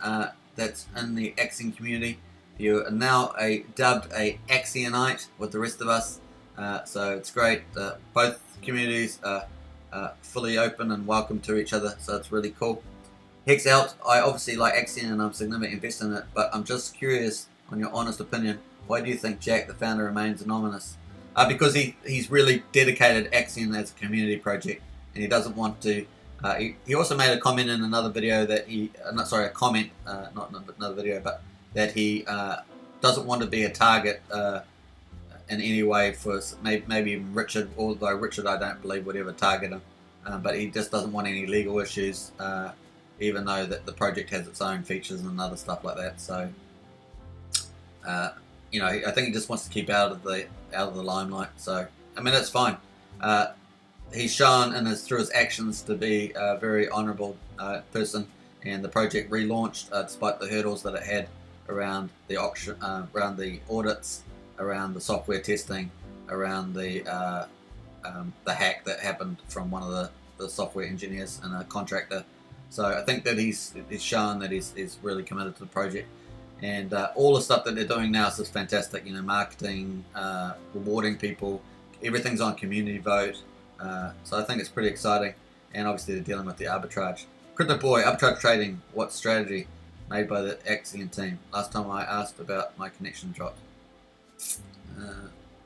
Speaker 1: that's in the Axion community. You are now dubbed a Axionite with the rest of us, so it's great. Both communities are fully open and welcome to each other, so it's really cool. Hex out. I obviously like Axion and I'm significantly invested in it, but I'm just curious on your honest opinion. Why do you think Jack, the founder, remains anonymous? Because he's really dedicated Axion as a community project, and he doesn't want to. He also made a comment in another video that not another video, but that he doesn't want to be a target in any way for maybe even Richard, although Richard I don't believe would ever target him, but he just doesn't want any legal issues, even though that the project has its own features and other stuff like that. So I think he just wants to keep out of the limelight. So I mean, that's fine. He's shown through his actions to be a very honourable person, and the project relaunched despite the hurdles that it had around the auction, around the audits, around the software testing, around the hack that happened from one of the software engineers and a contractor. So I think that he's shown that he's really committed to the project, and all the stuff that they're doing now is just fantastic. Marketing, rewarding people, everything's on community vote. So I think it's pretty exciting, and obviously they're dealing with the arbitrage. Crypto Boy, arbitrage trading, what strategy? Made by the Axion team. Last time I asked about my connection dropped.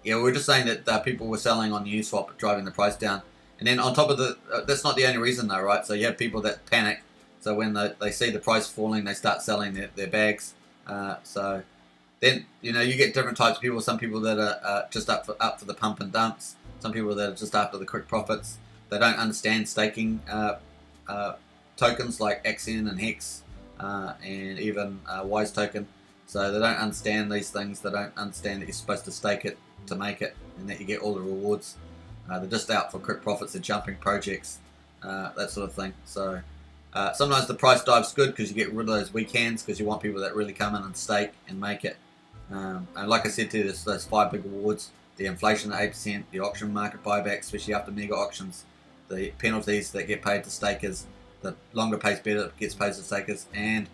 Speaker 1: Yeah, we were just saying that people were selling on Uniswap, driving the price down, And then on top of that's not the only reason though, right? So you have people that panic. So when they see the price falling, they start selling their bags. So then you get different types of people. Some people that are just up for the pump and dumps. Some people that are just after the quick profits. They don't understand staking tokens like Axion and Hex and even Wise token. So they don't understand these things. They don't understand that you're supposed to stake it to make it, and that you get all the rewards. They're just out for quick profits. They're jumping projects, that sort of thing. So sometimes the price dive's good because you get rid of those weekends, because you want people that really come in and stake and make it. And like I said to you, there's those 5 big rewards: the inflation at 8%, the auction market buyback, especially after mega auctions, the penalties that get paid to stakers, the longer pays better that gets paid to stakers, and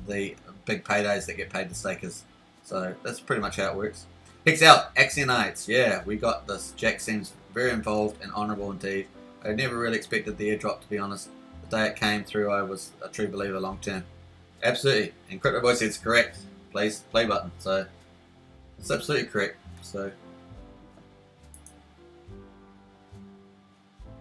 Speaker 1: the big paydays that get paid to stakers. So that's pretty much how it works. Hex out, Axionites. Yeah, we got this. Jack seems very involved and honourable indeed. I never really expected the airdrop, to be honest. The day it came through, I was a true believer long term. Absolutely. And Crypto Boy said it's correct. Please, play button. So it's absolutely correct. So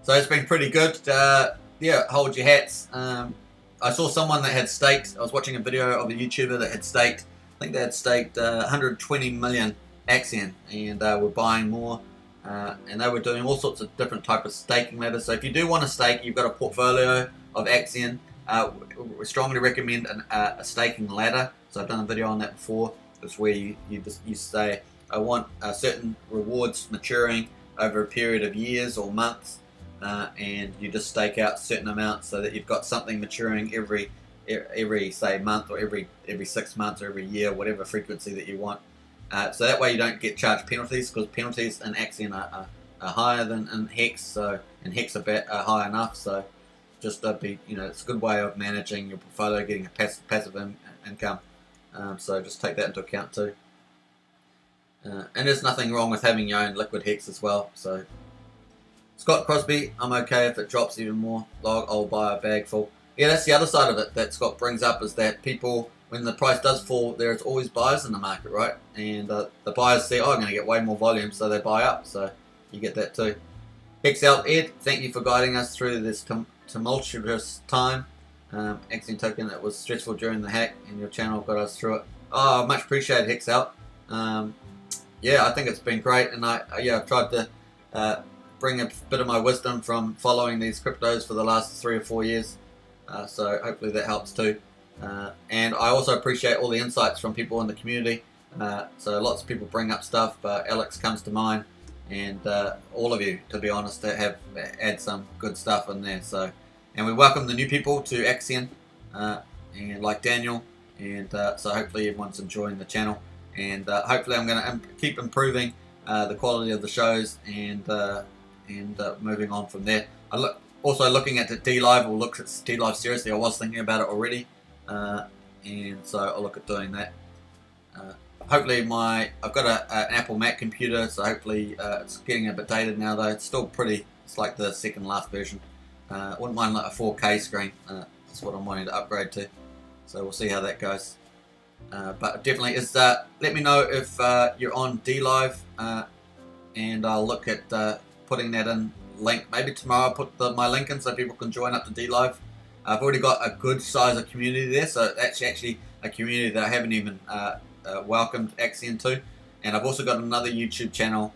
Speaker 1: it's been pretty good. Yeah, hold your hats. I saw someone that had staked. I was watching a video of a YouTuber that had staked. I think they had staked 120 million Axion, and were buying more. And they were doing all sorts of different type of staking methods. So if you do want to stake, you've got a portfolio of Axion. We strongly recommend a staking ladder. So I've done a video on that before. It's where you say, I want certain rewards maturing over a period of years or months, and you just stake out certain amounts so that you've got something maturing every say month, or every 6 months, or every year, whatever frequency that you want. So that way you don't get charged penalties, because penalties in Axion are higher than in Hex. So in Hex are high enough. So just it's a good way of managing your portfolio, getting a passive income. So just take that into account too. And there's nothing wrong with having your own liquid Hex as well. So Scott Crosby, I'm okay if it drops even more. Log, I'll buy a bag full. Yeah, that's the other side of it that Scott brings up, is that people, when the price does fall, there's always buyers in the market, right? And the buyers see, oh, I'm going to get way more volume, so they buy up. So you get that too. Hex out, Ed, thank you for guiding us through this tumultuous time. Axion token, it was stressful during the hack, and your channel got us through it. Oh, much appreciated, Hex out. Yeah, I think it's been great, and I've tried to bring a bit of my wisdom from following these cryptos for the last 3 or 4 years. So hopefully that helps too. And I also appreciate all the insights from people in the community. So lots of people bring up stuff. Alex comes to mind, and all of you, to be honest, that have add some good stuff in there. So, and we welcome the new people to Axion, and like Daniel, and so hopefully everyone's enjoying the channel, and hopefully I'm going to keep improving the quality of the shows, and moving on from there. Also looking at the D-Live, we'll look at D-Live seriously. I was thinking about it already, and so I'll look at doing that. Hopefully I've got an Apple Mac computer, so hopefully it's getting a bit dated now though. It's still it's like the second last version. Wouldn't mind like a 4K screen. That's what I'm wanting to upgrade to. So we'll see how that goes. But definitely let me know if you're on D-Live, and I'll look at putting that in link. Maybe tomorrow I'll put my link in so people can join up to D-Live. I've already got a good size of community there, so that's actually a community that I haven't even welcomed Axion to. And I've also got another YouTube channel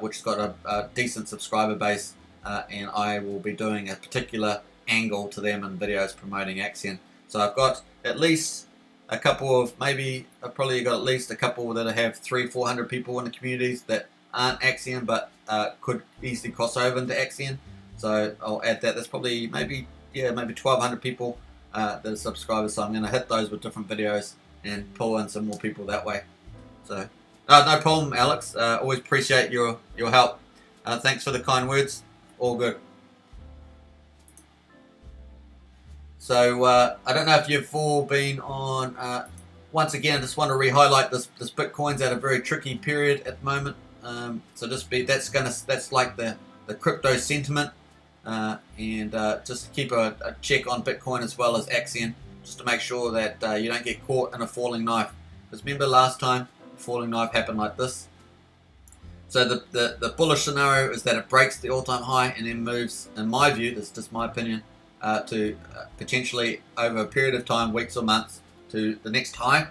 Speaker 1: which has got a decent subscriber base, and I will be doing a particular angle to them in videos promoting Axion. So I've got at least a couple of, I've probably got at least a couple that have 300-400 people in the communities that aren't Axion, but could easily cross over into Axion. So I'll add that. There's probably maybe 1,200 people that are subscribers. So I'm going to hit those with different videos and pull in some more people that way. So no problem, Alex. Always appreciate your help. Thanks for the kind words. All good. So I don't know if you've all been on. Once again, I just want to re-highlight this Bitcoin's at a very tricky period at the moment. So that's like the crypto sentiment, and just keep a check on Bitcoin as well as Axion, just to make sure that you don't get caught in a falling knife. Because remember last time, a falling knife happened like this. So the bullish scenario is that it breaks the all-time high and then moves, in my view, that's just my opinion, to potentially over a period of time, weeks or months, to the next high,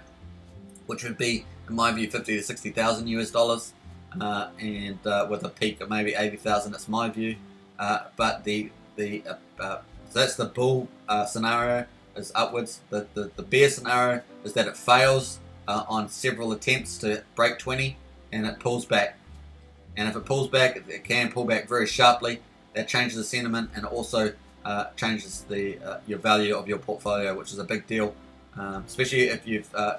Speaker 1: which would be, in my view, 50 to 60,000 US dollars, and with a peak of maybe 80,000. That's my view. But so that's the bull scenario, is upwards. The bear scenario is that it fails on several attempts to break 20 and it pulls back. And if it pulls back, it can pull back very sharply. That changes the sentiment and also changes your value of your portfolio, which is a big deal. Especially if you've, I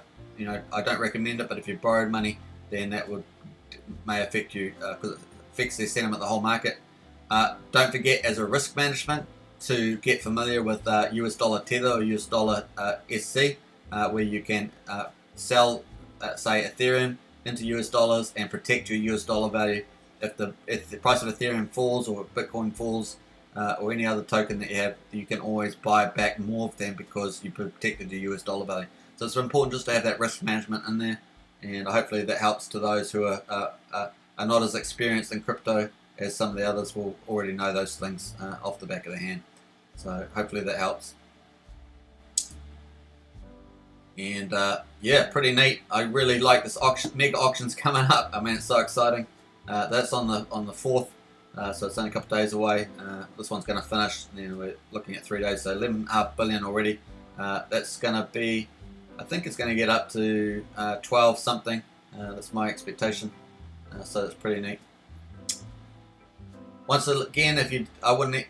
Speaker 1: don't recommend it, but if you've borrowed money, then that may affect you because it affects the sentiment of the whole market. Don't forget, as a risk management, to get familiar with US dollar Tether or US dollar SC, where you can sell, say, Ethereum into US dollars and protect your US dollar value. If the price of Ethereum falls or Bitcoin falls, or any other token that you have, you can always buy back more of them because you protected your US dollar value. So it's important just to have that risk management in there, and hopefully that helps to those who are not as experienced in crypto as some of the others will already know those things off the back of the hand. So hopefully that helps. And yeah, pretty neat. I really like this auction, mega auctions coming up. I mean, it's so exciting. That's on the 4th, so it's only a couple of days away. This one's going to finish, and then we're looking at 3 days, so 11.5 billion already. That's going to be, I think it's going to get up to 12 something. That's my expectation. So that's pretty neat. Once again, I wouldn't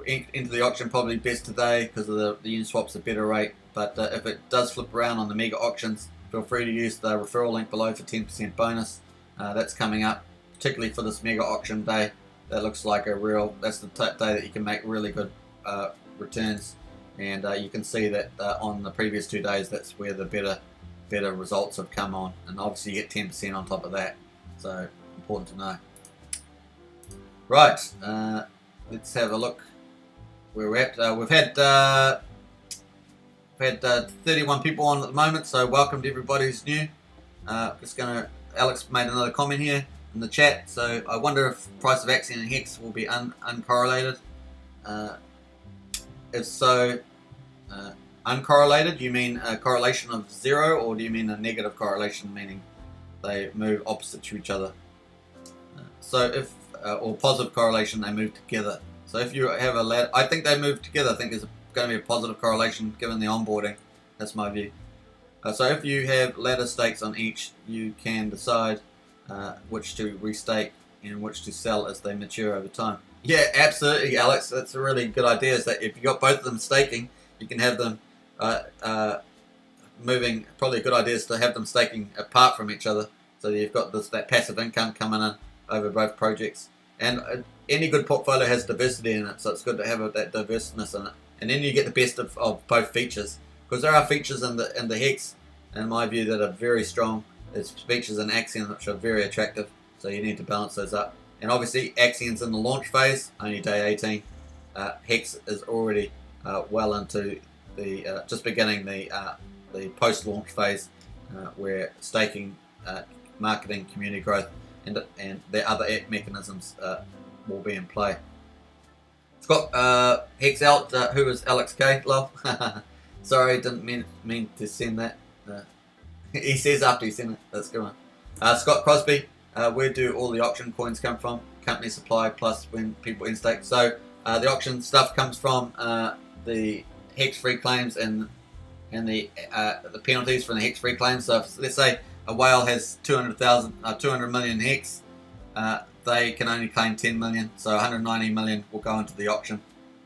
Speaker 1: into the auction probably best today because of the Uniswap's a better rate. But if it does flip around on the mega auctions, feel free to use the referral link below for 10% bonus. That's coming up, particularly for this mega auction day. That looks like that's the day that you can make really good returns. And you can see that on the previous 2 days, that's where the better results have come on. And obviously you get 10% on top of that. So important to know. Right, let's have a look where we're at. We've had 31 people on at the moment, so welcome to everybody who's new. Alex made another comment here in the chat, so I wonder if price of Axion and Hex will be uncorrelated. If so, uncorrelated, do you mean a correlation of 0, or do you mean a negative correlation, meaning they move opposite to each other? Or positive correlation, they move together. So if you have a ladder, I think they move together. I think there's going to be a positive correlation given the onboarding. That's my view. So if you have ladder stakes on each, you can decide which to restake and which to sell as they mature over time. Yeah, absolutely, Alex. That's a really good idea. Is that if you got both of them staking, you can have them moving. Probably a good idea is to have them staking apart from each other, so you've got that passive income coming in over both projects. And any good portfolio has diversity in it, so it's good to have that diverseness in it. And then you get the best of both features, because there are features in the Hex, in my view, that are very strong. There's features in Axion which are very attractive, so you need to balance those up. And obviously, Axion's in the launch phase, only day 18. Hex is already well into the just beginning the post-launch phase, where staking, marketing, community growth, and the other mechanisms will be in play. Scott Hex out, who is Alex K? Love. Sorry, didn't mean to send that. He says after he sent it. That's a good one. Scott Crosby, where do all the auction coins come from? Company supply plus when people in-stake. So the auction stuff comes from the Hex free claims and the penalties from the Hex free claims. So if, let's say a whale has 200 million Hex, they can only claim 10 million, so 190 million will go into the auction.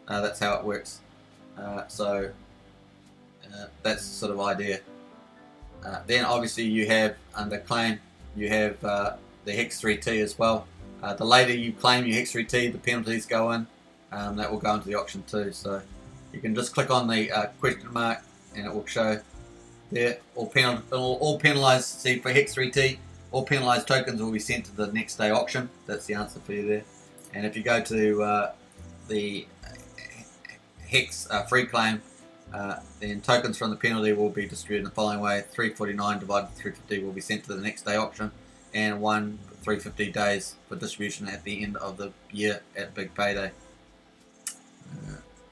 Speaker 1: That's how it works. So that's the sort of idea. Then obviously you have under claim, you have the Hex 3T as well. The later you claim your Hex 3T, the penalties go in. That will go into the auction too. So you can just click on the question mark and it will show there all penalized. See, for Hex 3T, all penalized tokens will be sent to the next day auction. That's the answer for you there. And if you go to the Hex free claim, then tokens from the penalty will be distributed in the following way: 349 divided by 350 will be sent to the next day auction, and 1 350 days for distribution at the end of the year at Big Payday.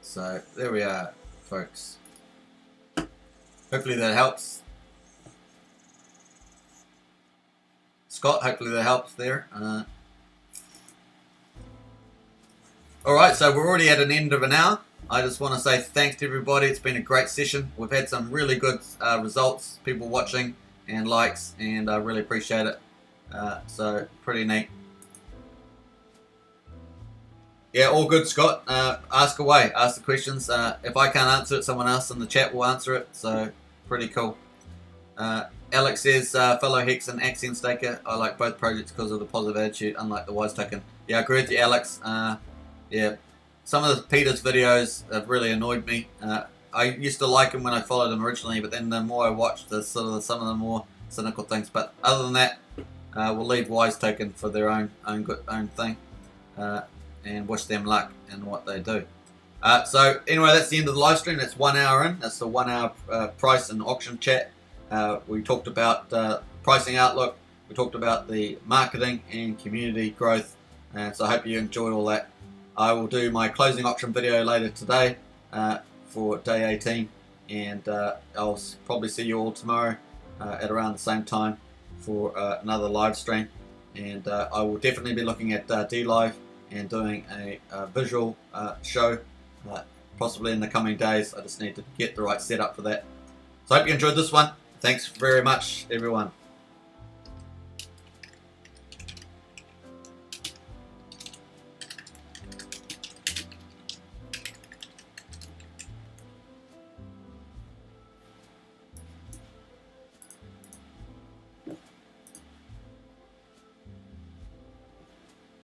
Speaker 1: So there we are, folks. Hopefully that helps. Scott, hopefully that helps there. Alright, so we're already at an end of an hour. I just want to say thanks to everybody. It's been a great session. We've had some really good results, people watching and likes, and I really appreciate it. So pretty neat. Yeah, all good, Scott. Ask away, ask the questions. If I can't answer it, someone else in the chat will answer it. So pretty cool. Alex says, fellow Hex and Axion staker, I like both projects because of the positive attitude, unlike the Wise token. Yeah, I agree with you, Alex. Yeah, some of Peter's videos have really annoyed me. I used to like him when I followed him originally, but then the more I watched, the some of the more cynical things. But other than that, we'll leave Wise token for their own thing, and wish them luck in what they do. So anyway, that's the end of the live stream. That's 1 hour in. That's the 1 hour price and auction chat. We talked about pricing outlook. We talked about the marketing and community growth. So I hope you enjoyed all that. I will do my closing auction video later today for day 18, and I'll probably see you all tomorrow at around the same time for another live stream. And I will definitely be looking at DLive and doing a visual show possibly in the coming days. I just need to get the right setup for that. So I hope you enjoyed this one. Thanks very much, everyone.